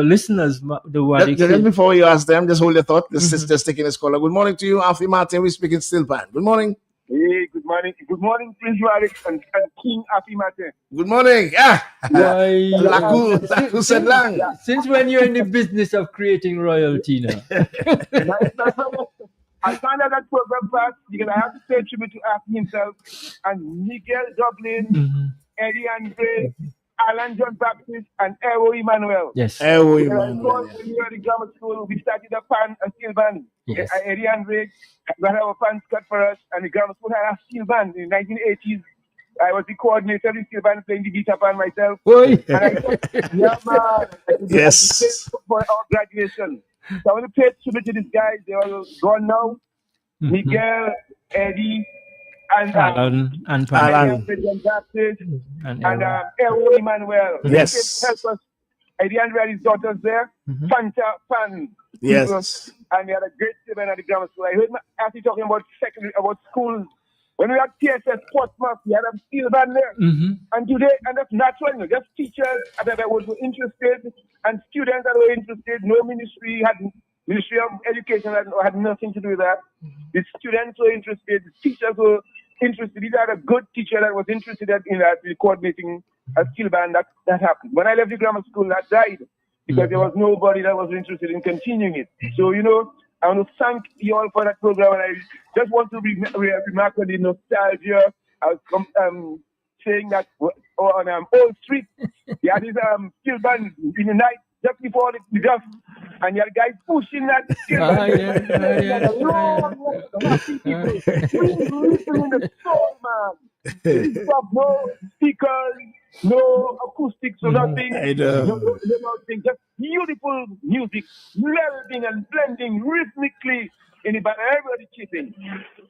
listeners the word.
Just before you ask them, just hold your thought. This is just taking this caller. Good morning to you, Alfie Martin. We speak in Steel Pan. Good morning.
Hey, good morning. Good morning, Prince Warwick and King Afi Martin.
Good morning. Laku said lang.
Since when you're in the business of creating royalty now?
I found out that program fast because I have to pay tribute to Afi himself and Miguel Dublin, Eddie Andre, Alan John Baptist, and Ewo Emmanuel.
Yes.
Ewo
Emmanuel. When we were at the grammar school, we started a pan and steel band.
Yes.
Eddie Andre got our pants cut for us, and the grammar school had a steel band in the 1980s. I was the coordinator of the steel band playing the guitar band myself.
Boy.
And I
Yes.
For our graduation. So I want to pay tribute to these guys. They are gone now. Miguel, Eddie, and
Alan.
and Ewo Emmanuel.
Yes.
They help us. Eddie and his daughters there. Fanta Fan.
Yes.
And we had a great event at the grammar school. I heard after talking about about schools. When we had TSS Portsmouth, we had a steel band there. And today, and that's natural, just teachers that were interested and students that were interested. No Ministry of Education had nothing to do with that. The students were interested, the teachers were interested. These are a good teacher that was interested in coordinating a steel band. That happened. When I left the grammar school, that died because there was nobody that was interested in continuing it. So, I want to thank you all for that program, and I just want to remark on the nostalgia. I was saying that on Old Street, you had this steel band in the night just before the dusk, and you had guys pushing that steel band. No speakers, no acoustics, or nothing. Nothing, just beautiful music, melding and blending rhythmically in the band. Everybody chipping.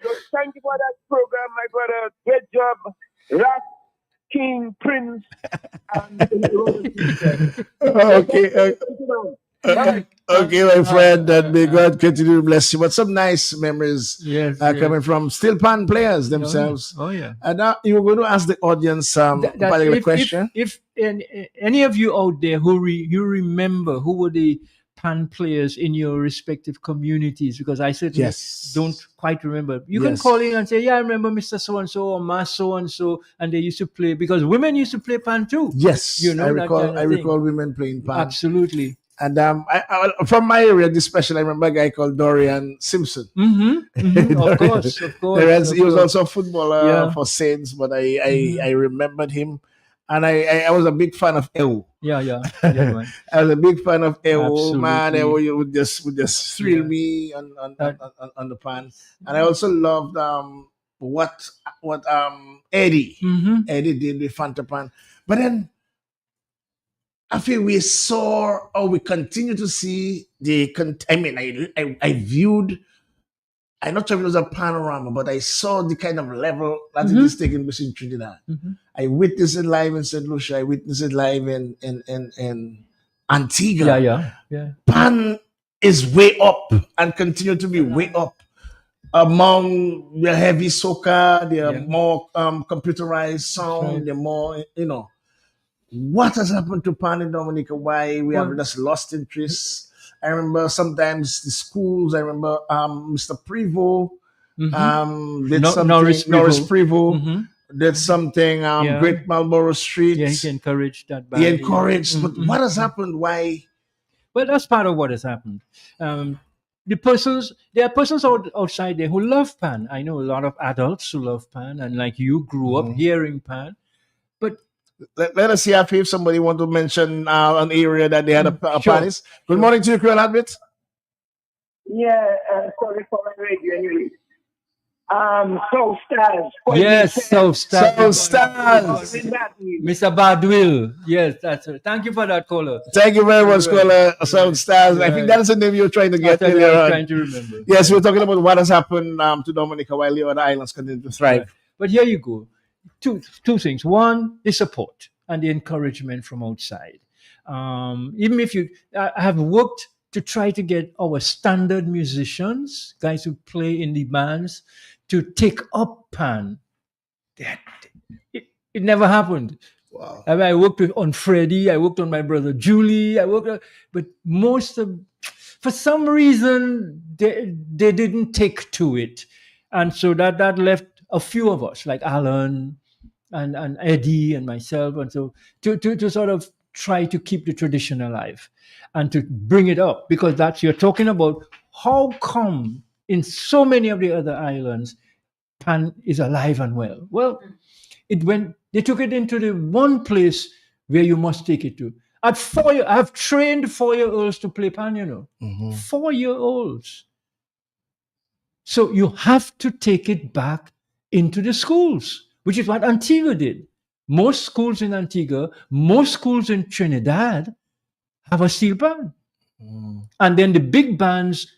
So thank you for that program, my brother. Great job, Rat, King, Prince, and
Okay. Okay, my friend, and may God continue to bless you. But some nice memories
Yes,
coming from steel pan players themselves.
Oh yeah.
And now you were going to ask the audience a
That
particular question.
if any of you out there you remember who were the pan players in your respective communities, because I certainly
Yes.
don't quite remember. You can
Yes.
call in and say, yeah, I remember Mr. So and so or Mas so and so, and they used to play, because women used to play pan too.
Yes,
You know,
I
that
recall.
kind of
I
thing.
recall women playing pan.
Absolutely.
And from my area, especially, I remember a guy called Dorian Simpson.
Of course.
He was also a footballer
Yeah.
for Saints, but I remembered him, and I was a big fan of Ewo.
Yeah, man.
I was a big fan of Ewo.
Absolutely.
Man, Ewo would just thrill me on the pan, and I also loved what Eddie did with Fanta Pan, but then I feel we saw or we continue to see I viewed. I'm not sure if it was a panorama, but I saw the kind of level that it is taking place in Trinidad. I witnessed it live in St. Lucia. I witnessed it live in Antigua.
Yeah.
Pan is way up and continue to be way up. Among the heavy soca, they are more computerized sound. They're more, What has happened to Pan in Dominica? Why we have just lost interest? I remember sometimes the schools. I remember Mr. Prevo did something. Norris Prevo did something. Great Marlborough Street.
Yeah, he encouraged that.
He encouraged. But what has happened? Why?
Well, that's part of what has happened. There are persons outside there who love Pan. I know a lot of adults who love Pan, and like you grew up hearing Pan. But
let us see if somebody want to mention an area that they had a
Sure.
Panis. Good morning to you, Creole Heartbeat.
Yeah, sorry for my radio anyway. Soul Stars.
Yes, Soul Stars.
Soul Stars.
Mr. Badwill. Yes, that's it. Thank you for that, caller.
Thank you very much, caller. Soul Stars. I think that's the name you were trying to get
That's what
earlier
I was
on.
trying to remember.
Yes, we're talking about what has happened to Dominica while the other islands continue to thrive.
But here you go. Two things. One, the support and the encouragement from outside. Even if I have worked to try to get our standard musicians, guys who play in the bands, to take up Pan. It never happened.
Wow.
I worked on Freddie. I worked on my brother Julie. But for some reason, they didn't take to it, and so that left a few of us, like Alan and Eddie and myself, and so to sort of try to keep the tradition alive and to bring it up, because you're talking about how come in so many of the other islands Pan is alive and well. Well, they took it into the one place where you must take it to. At 4 years, I've trained 4-year-olds to play Pan, 4-year-olds. So you have to take it back into the schools, which is what Antigua did. Most schools in Antigua, most schools in Trinidad have a steel band. And then the big bands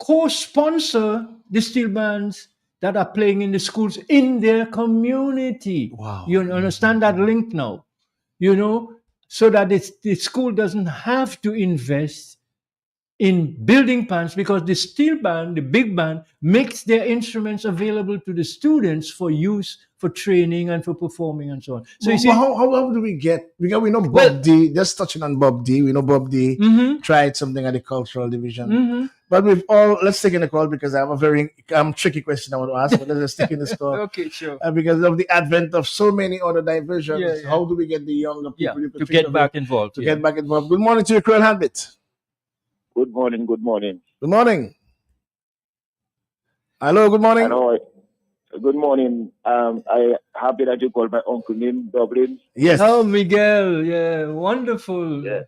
co-sponsor the steel bands that are playing in the schools in their community.
Wow.
You understand that link now? So that the school doesn't have to invest in building bands, because the steel band, the big band, makes their instruments available to the students for use, for training, and for performing, and so on. So you see,
how do we get? Because we know Bob D. Just touching on Bob D. We know Bob D. Tried something at the cultural division. But with all, let's take in the call, because I have a very tricky question I want to ask. But let's take in this call.
Okay, sure.
Because of the advent of so many other diversions, how do we get the younger people
to get back involved?
Get back involved. Good morning to you, Creole Heartbeat.
Good morning.
Good morning. Hello, good morning.
Hello. Good morning. I happy that you called my uncle name Dublin.
Yes.
Oh, Miguel. Yeah, wonderful. Yeah.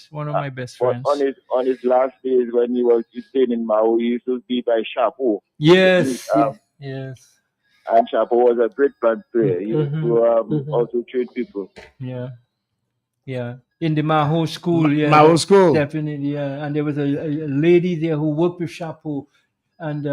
One of my best friends.
On his last days when he was staying in Mao, he used to be by Chapeau.
Yes. Yes.
And Chapeau was a great band player. He used to also train people.
Yeah. Yeah. In the Maho school,
Maho school.
Definitely, yeah. And there was a lady there who worked with Chapeau. And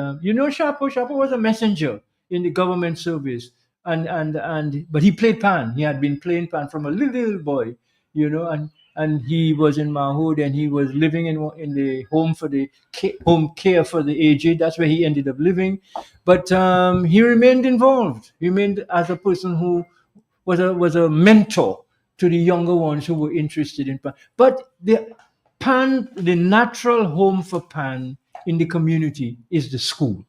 Chapeau was a messenger in the government service. But he played Pan. He had been playing Pan from a little boy, and and he was in Mahood, and he was living in the home for the home care for the aged. That's where he ended up living, but he remained involved. He remained as a person who was a mentor to the younger ones who were interested in Pan. But the natural home for Pan in the community is the school.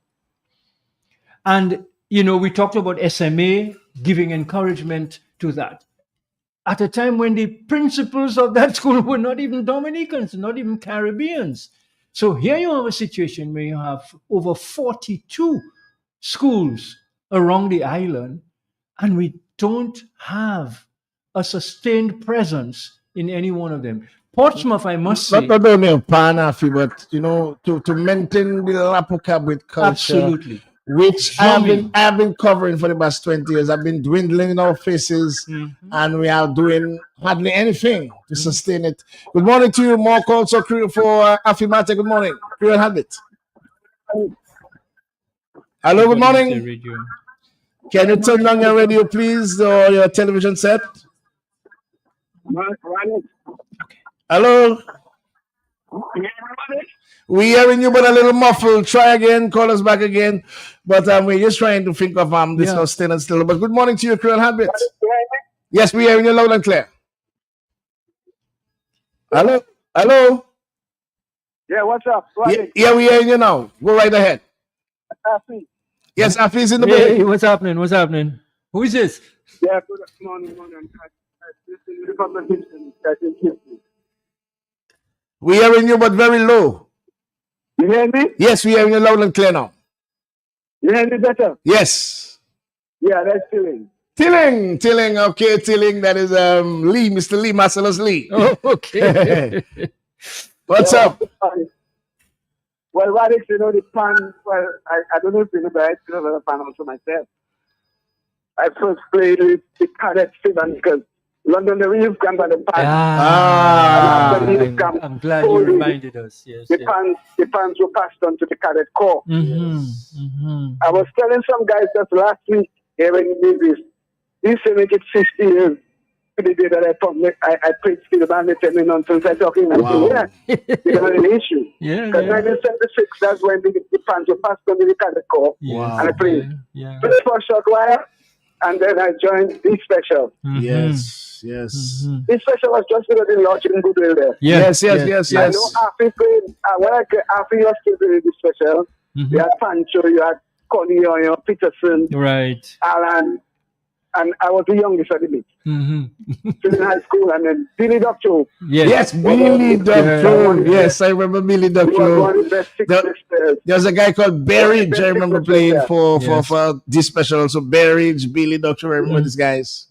And, we talked about SMA, giving encouragement to that. At a time when the principals of that school were not even Dominicans, not even Caribbeans. So here you have a situation where you have over 42 schools around the island, and we don't have a sustained presence in any one of them. Portsmouth, I must say.
Not only Pan, Afi, but to maintain the Lapokabwit culture.
Absolutely.
Which I've been covering for the past 20 years. I've been dwindling in our faces, and we are doing hardly anything to sustain it. Good morning to you, more calls for Afimate. Good morning, Creole Heartbeat. Hello, good morning. Can you turn on your radio, please, or your television set? Hello. We hearing you, but a little muffled. Try again. Call us back again. But we're just trying to think of this now staying still. But good morning to you, Creole Heartbeat. Yes, we hearing you loud and clear. Hello. Hello.
Yeah, what's up?
Yeah, we hearing you now. Go right ahead.
Afi.
Yes, Afi is in the building.
Hey, what's happening? What's happening? Who is this?
Yeah, good morning.
We hearing you, but very low.
You hear me?
Yes, we hearing you loud and clear now.
You hear me better?
Yes.
Yeah, that's Tilling.
Tilling. Okay, Tilling. That is Lee, Mr. Lee, Marcellus Lee.
Oh, okay.
What's up?
Well, Radix, the Pan, well, I don't know if you know, but I still have a Pan also myself. I first played with the cadet season because London, the Reef Camp and the Pan.
I'm glad you reminded us. Yes,
the pans were passed on to the cadet corps. I was telling some guys just last week here in Davis, he said make it 50 years to the day that I played still band with 10 nonsense. I talking about it's not an issue. Because 1976, that's when the pans were passed on to the cadet corps. And I played for short while. And then I joined this special.
Yes.
This special was just because the lodge in Goodwill there.
Yes.
I know Afi played, when Afi was still doing this special, you had Pancho, you had Connie, Peterson,
right,
Alan, and I was the youngest at the mix. Still in high school, and then Billy Doctor.
Yes, Billy Doctor. Yes, I remember Billy Doctor. There's a guy called Berridge. I remember playing for this special. Also, Berridge, Billy Doctor. I remember these guys.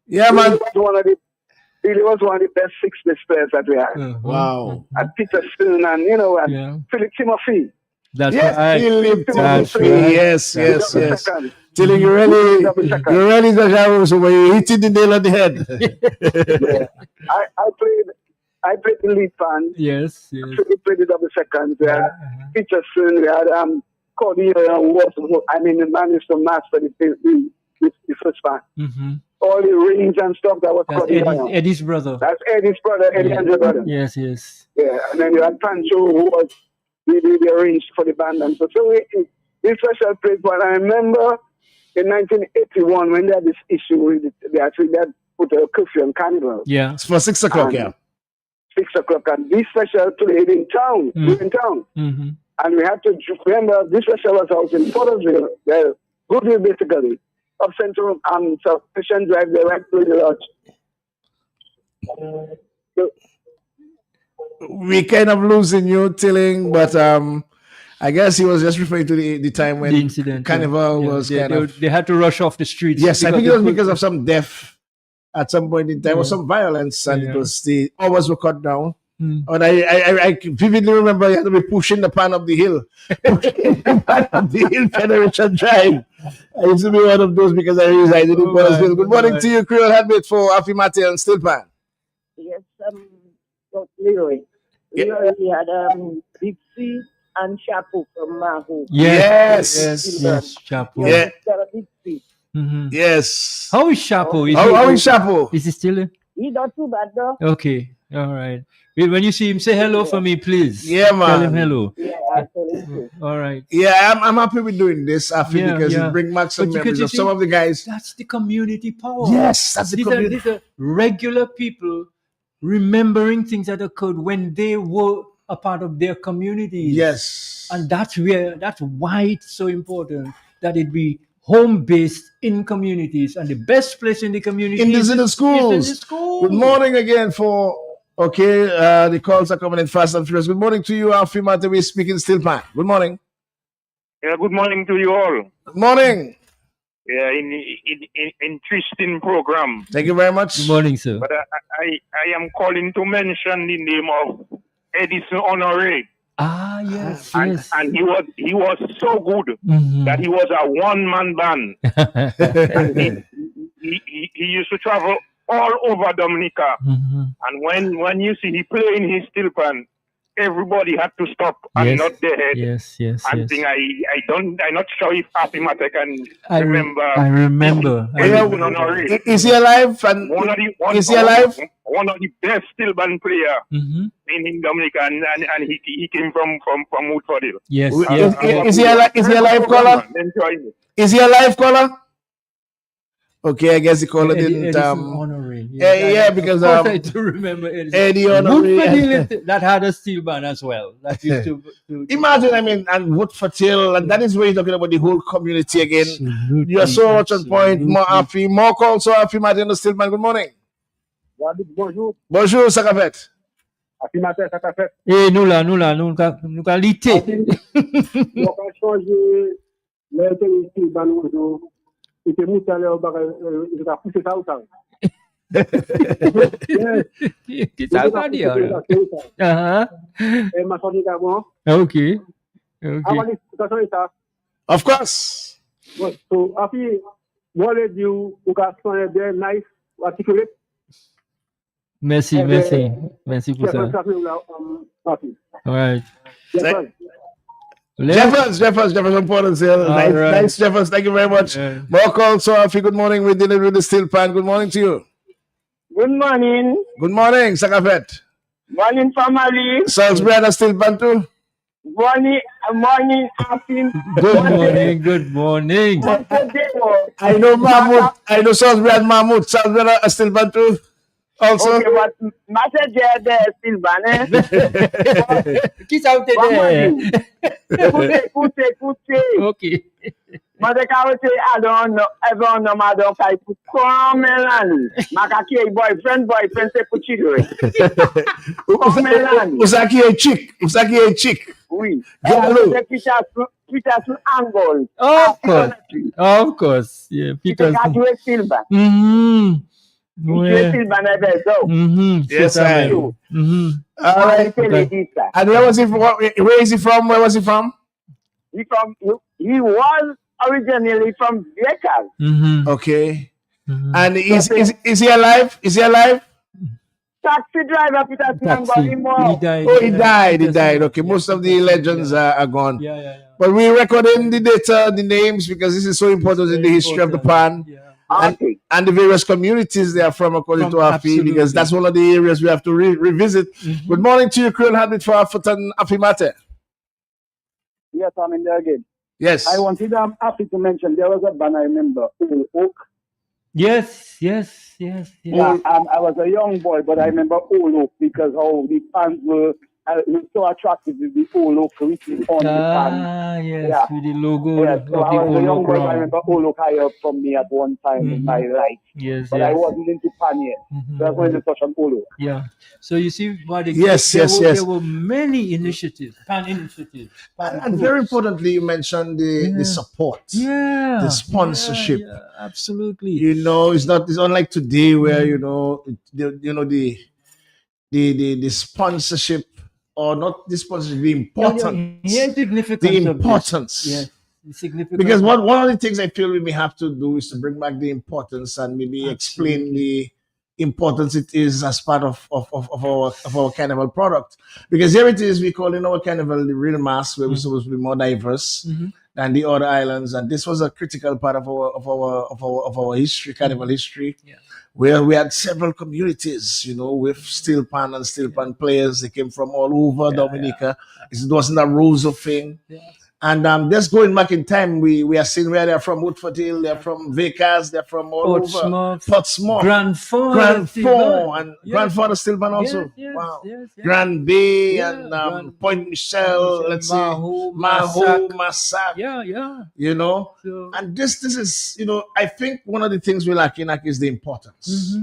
Yeah, man.
Billy was one of the best six-bass players that we had.
Wow.
And Peterson, and and Philip Timothy.
That's right.
Philip Timothy. Yes. Tilling, you really the guy so when you hit the nail on the head.
I played the lead band.
Yes.
We played the double second. We had Peterson, we had Cody, the man used to master the first band. All the rings and stuff that was Cody.
Eddie's brother.
That's Eddie's brother, Andrew's brother.
Yes.
Yeah, and then you had Pancho, who was the arranged for the band. And so this special played, but I remember in 1981 when they had this issue with they actually put a curfew on Carnival.
Yeah.
It's for 6 o'clock,
6 o'clock, and this special played in town. And we had to remember this special was out in Pottersville, Goodwill basically, of Central and South Station Drive, they went through the lodge.
We kind of losing you, Tilling, but I guess he was just referring to the time when
the incident,
Carnival was
they had to rush off the streets.
Yes, I think it was because of some death at some point in time. There was some violence, and it was the hours were cut down. And I vividly remember you had to be pushing the pan up the hill. Federation Drive. I used to be one of those because I resided in Pottersville. Good morning to you, Creole Heartbeat for Afimate and Still Pan.
Yes, Leroy. Leroy, we had Big C and Chapo from Mahu.
Yes,
Chapo.
Yeah.
Big C.
Yes.
How is Chapo?
How is Chapo?
Is he still in?
He not too bad though.
Okay, all right. When you see him, say hello for me, please.
Yeah,
Tell him
man.
hello.
Yeah, I'll tell him too.
All right.
Yeah, I'm happy with doing this, Afi,
Yeah,
because it
yeah.
brings back some
But because
memories
you
of some
see,
of the guys.
that's the community power.
Yes, that's the community.
These are regular people remembering things that occurred when they were a part of their communities.
Yes.
And that's why it's so important that it be home based in communities. And the best place in the community
In the
is in the
schools.
school.
Good morning again for the calls are coming in fast and furious. Good morning to you, Afi Mate. We're speaking still pan. Good morning.
Yeah, good morning to you all.
Good morning.
Yeah, interesting program.
Thank you very much.
Good morning, sir.
But I am calling to mention the name of Edison Honore.
Ah, yes,
And,
yes.
and he was so good that he was a one-man band. And he used to travel all over Dominica. And when you see he playing his steel pan, everybody had to stop and nod their head.
Yes.
And think I'm not sure if Happy Mate can remember.
I remember.
Edison Honore.
Is he alive? And is he alive?
One of the best steel band player in Dominica, and he came from Woodford Hill.
Yes,
Is he alive? Is he alive, caller? Is he alive, caller? Okay, I guess the caller didn't. Because
I do remember
Eddie Honore.
that had a steel band as well. That used to
Imagine, I mean, and Woodford Hill, and that is where you're talking about the whole community again.
Absolutely,
You are so much on point. More happy, more calls, so happy, Martin the Stillman. Good morning.
Bonjour.
Bonjour, Sakafet.
Afi Mate, ça t'a fait.
nous ka lite.
On va changer les style ban ozo. Et que moussa le il va pousser ça ou ça.
Kita ka dia.
Et ma famille d'avant.
Okay.
Avant de changer ça.
Of course.
So Afi, what did you can sound very nice, articulate.
Merci pour ça. All right.
Jeffers, important sale. Nice, Jeffers. Thank you very much. More calls, so Afi. Good morning. We're dealing with the steel pan. Good morning to you.
Good morning.
Good morning, Sakafet.
Morning, family.
Salisbury and steel pan too.
Morning, Afi.
Good morning.
I know Mahmoud. I know Salisbury and Mahmoud. Salisbury and steel pan too. Also.
Okay, but message there still banner.
Kiss out there.
Écoutez.
Okay.
Mother say I don't know. Everyone know I don't like to come and Makaki boyfriend say put children.
Usaki a chick.
Oui.
Hello.
Peter angle.
Of course. Yeah, Peter.
Yes, I. All right. And where was he from? Where is he from? Where was he from?
He was originally from Vietnam.
Okay. And is he alive? Is he alive?
Taxi driver, Peter
He died. Okay, most of the legends are gone.
Yeah.
But we're recording the data, the names, because this is so important in the history of the pan. And the various communities they are from, according to Afi, because that's one of the areas we have to revisit. Good morning to you, Creole Heartbeat for Afi Mate.
Yes, I'm in there again.
Yes.
I wanted Afi to mention there was a band I remember, Oak.
Yes.
Yeah, I was a young boy, but I remember Old Oak because how the fans were so attractive with the Old Oak written on the pan.
Yes, with the logo
of
the
I was a young
Oak
boy.
round.
I remember Old Oak higher up from me at one time in my life.
Yes,
but I wasn't into pan yet. So I was going to touch on Old Oak.
Yeah. So you see,
yes.
There were many initiatives, pan initiatives.
And very importantly, you mentioned the support.
Yeah.
The sponsorship.
Yeah, absolutely.
You know, it's unlike today where, the sponsorship, or not the sponsorship, the importance. The importance.
Yes. Significant.
Because one of the things I feel we may have to do is to bring back the importance and maybe explain the importance it is as part of our carnival product. Because here it is, we call in our carnival the real mass, where we're supposed to be more diverse than the other islands, and this was a critical part of our history, carnival history.
Yeah.
where we had several communities, with steel pan and steel pan players. They came from all over Dominica. It wasn't a rules thing. And just going back in time, we are seeing where they're from Woodford Hill, they're from Vickers, they're from all over.
Portsmouth,
Portsmouth,
Grand Ford,
Grand
still
Fond,
burn.
and
Yes,
Grandfather Stillman
yes,
also.
yes,
Wow.
yes, yes.
Grand Bay
Yeah,
and
Grand
Point
Point
Michel,
Michel,
let's say
Maho,
Maho,
Massac.
Massac,
Yeah, yeah.
you know.
So,
And this is, I think one of the things we're lacking like, is the importance.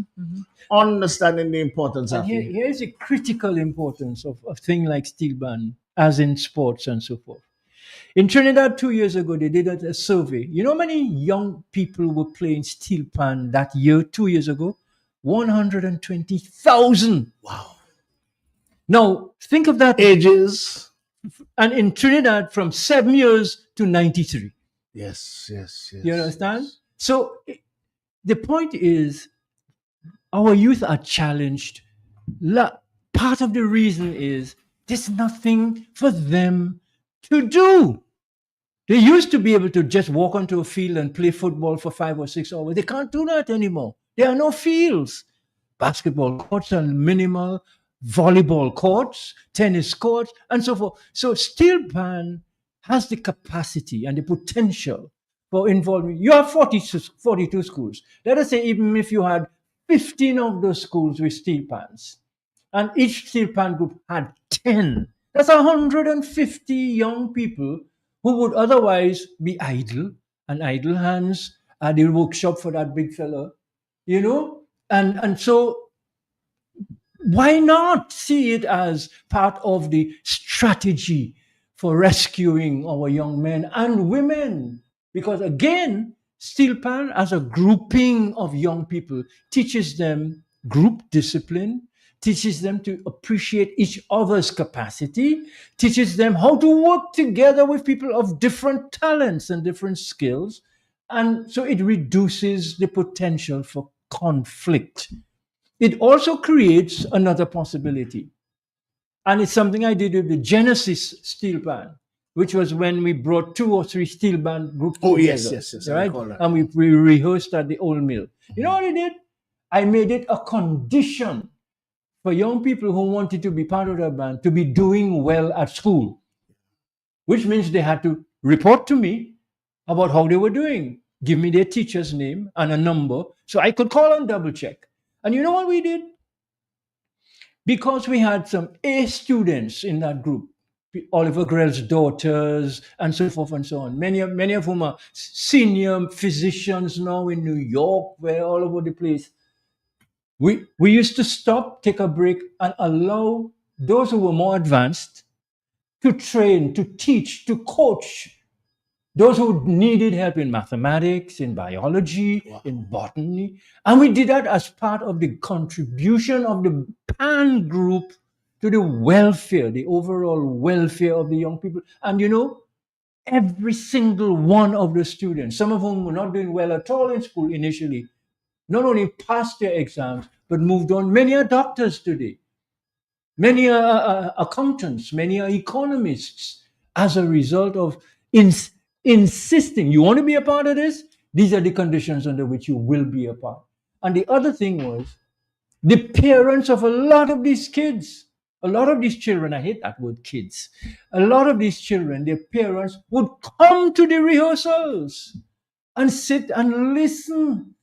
Understanding the importance
and
of it.
here's the critical importance of a thing like steel band, as in sports and so forth. In Trinidad 2 years ago, they did a survey. You know how many young people were playing steel pan that year, 2 years ago? 120,000.
Wow.
Now, think of that.
Ages.
And in Trinidad, from 7 years to 93.
Yes, yes, yes.
You understand?
Yes.
So the point is, our youth are challenged. Part of the reason is there's nothing for them to do. They used to be able to just walk onto a field and play football for 5 or 6 hours. They can't do that anymore. There are no fields. Basketball courts are minimal, volleyball courts, tennis courts, and so forth. So steel pan has the capacity and the potential for involving. You have 42 schools. Let us say even if you had 15 of those schools with steel pans, and each steel pan group had 10, that's 150 young people who would otherwise be idle and idle hands at the workshop for that big fella, and so why not see it as part of the strategy for rescuing our young men and women? Because again, steel pan as a grouping of young people teaches them group discipline, teaches them to appreciate each other's capacity, teaches them how to work together with people of different talents and different skills. And so it reduces the potential for conflict. It also creates another possibility. And it's something I did with the Genesis steel band, which was when we brought 2 or 3 steel band groups
Oh,
together.
yes, I
Right?
recall that.
And we rehearsed at the old mill. You know what I did? I made it a condition for young people who wanted to be part of the band to be doing well at school, which means they had to report to me about how they were doing, give me their teacher's name and a number so I could call and double check. And you know what we did? Because we had some A students in that group, Oliver Grell's daughters, and so forth and so on. Many of whom are senior physicians now in New York, where all over the place. We used to stop, take a break, and allow those who were more advanced to train, to teach, to coach those who needed help in mathematics, in biology, in botany. And we did that as part of the contribution of the PAN group to the welfare, the overall welfare of the young people. And every single one of the students, some of whom were not doing well at all in school initially, not only passed their exams, but moved on. Many are doctors today. Many are accountants, many are economists as a result of insisting, you want to be a part of this? These are the conditions under which you will be a part. And the other thing was the parents of a lot of these kids, a lot of these children, I hate that word kids, a lot of these children, their parents would come to the rehearsals and sit and listen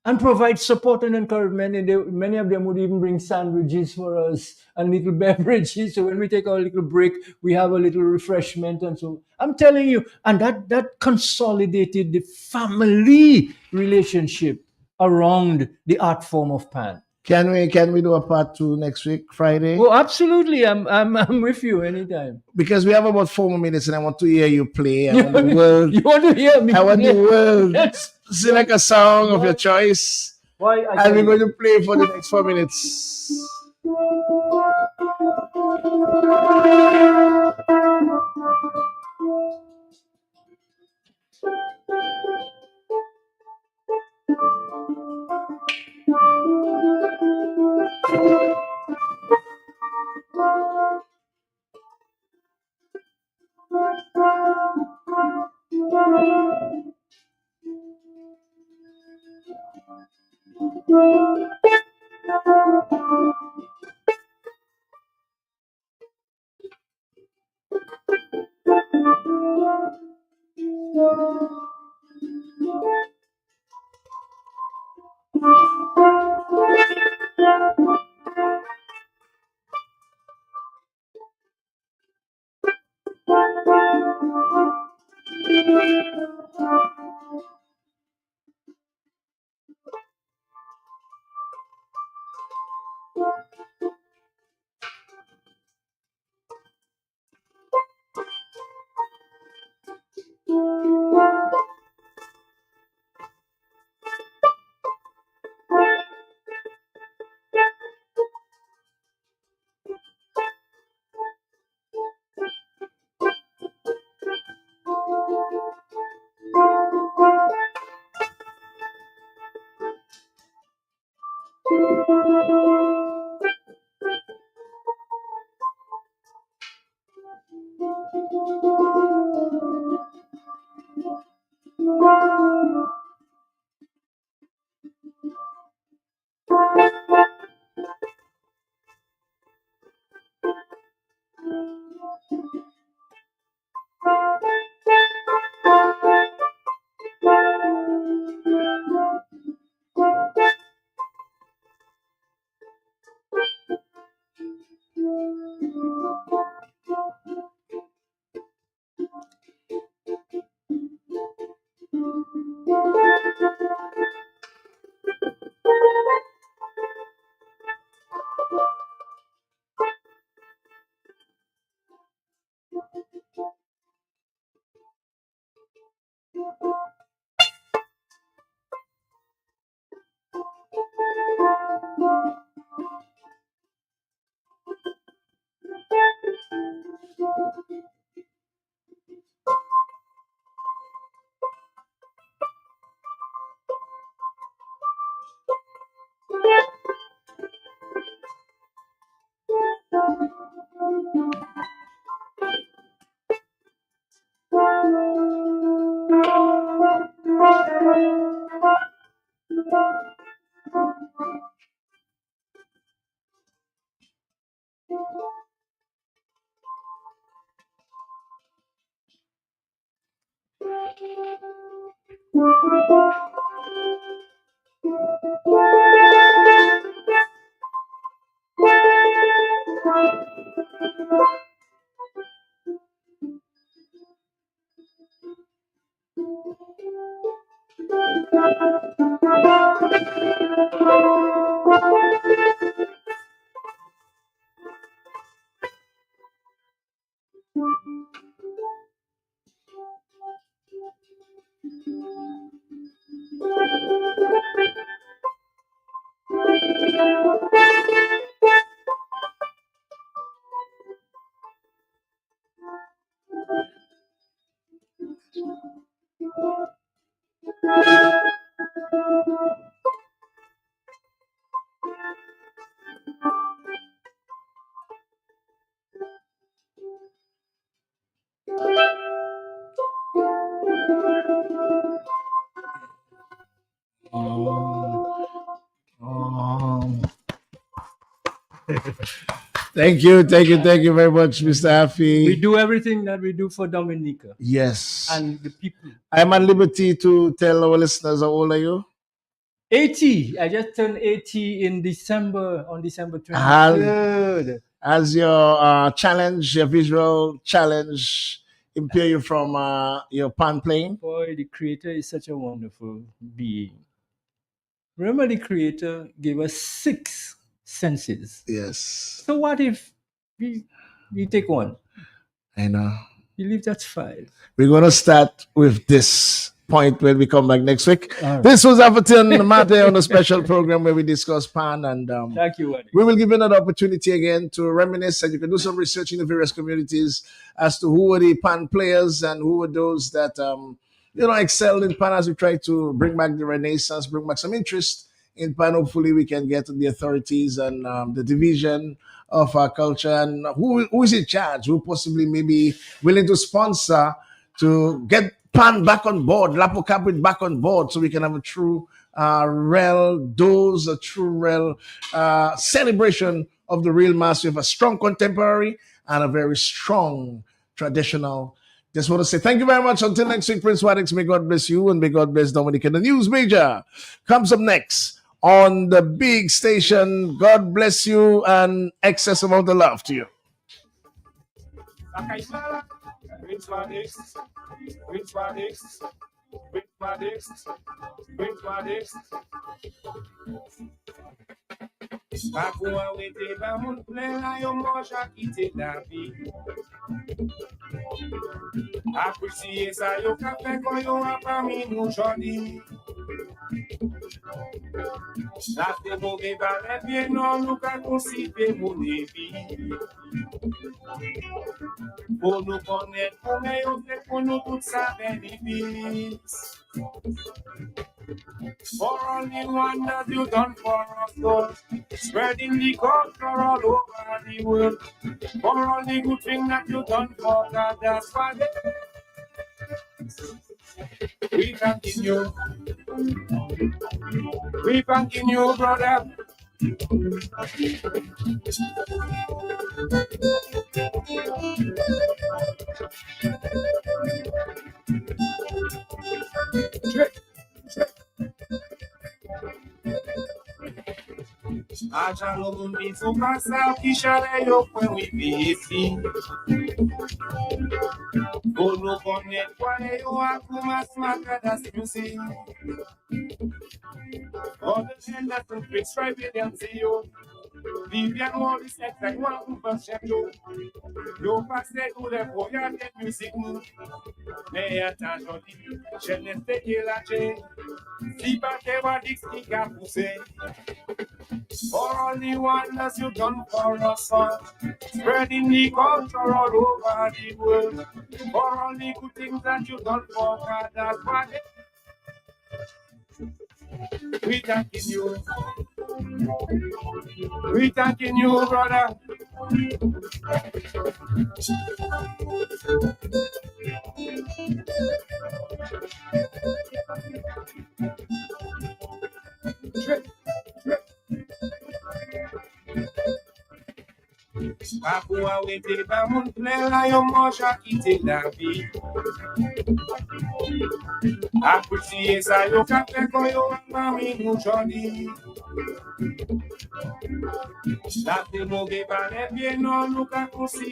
and provide support and encouragement. And many of them would even bring sandwiches for us and little beverages. So when we take our little break, we have a little refreshment. And so I'm telling you, and that consolidated the family relationship around the art form of pan.
Can we do a part 2 next week, Friday?
Oh, absolutely. I'm with you anytime.
Because we have about 4 more minutes and I want to hear you play. I want the world.
You want to hear me?
I want
play?
the world. Select a song of your choice.
Why?
And we're going to play for the next 4 minutes. Um, thank you very much, Mr.
We
Happy.
do everything that we do for Dominica
Yes.
and the people.
I'm at liberty to tell our listeners how old are you?
80. I just turned 80 in December, on December
Has,
23rd.
has your challenge, your visual challenge, impair you from your pan playing?
Boy, the Creator is such a wonderful being. Remember, the Creator gave us 6 senses.
Yes.
So what if we take one?
I know.
You leave that's 5.
We're going to start with this point when we come back next week.
All right.
This was Everton Mate on a special program where we discuss pan, and
Thank you, Wadi.
we will give you another opportunity again to reminisce, and you can do some research in the various communities as to who were the pan players and who were those that excelled in pan, as we try to bring back the renaissance, bring back some interest in pan. Hopefully we can get the authorities and the division of our culture, and who is in charge, who possibly may be willing to sponsor to get Pan back on board, Lapo Capit back on board, so we can have a true real dose, a true real celebration of the real mass with a strong contemporary and a very strong traditional. Just want to say thank you very much. Until next week, Prince Wadix, may God bless you and may God bless Dominic. And the news major comes up next on the big station. God bless you and excess amount of love to you.
Prince Wadix, Prince Wadix, Prince Wadix, Prince Wadix. Papo a wete ba moun plen la yo moja kite la vi. Appreciye sa yo kape kon yo apami nou jodi. La te bobe ba le vie non nou ka konsipe moun evi. Pour nous connaître, pour nous fait pour nous tout ça bénéfice. For only one that you done for us, Lord, spreading the culture all over the world. For all the good thing that you done for God, that's why we thanking you. We thanking you, brother. Aja no mundo sou passar que chale yo foi we ici. Pour nous connaître quoi yo akuma smaka das music. All the men that can fix right with them see you. Vivian all this like one who pass you. Yo passe tout les voyages de musique nous. Mais attention, je ne sais que la chaîne. Si pas que va dire qui a poussé. For only wonders you done for us, son. Spreading the culture all over the world. For only good things that you done for God, that's why we thanking you. We thanking you, brother. Papo a wete ba moun plen la yo moja kite la vi. Appreciye sa yo kape kon yo amami nou jodi. La te moge ba le vie non nou ka konsi.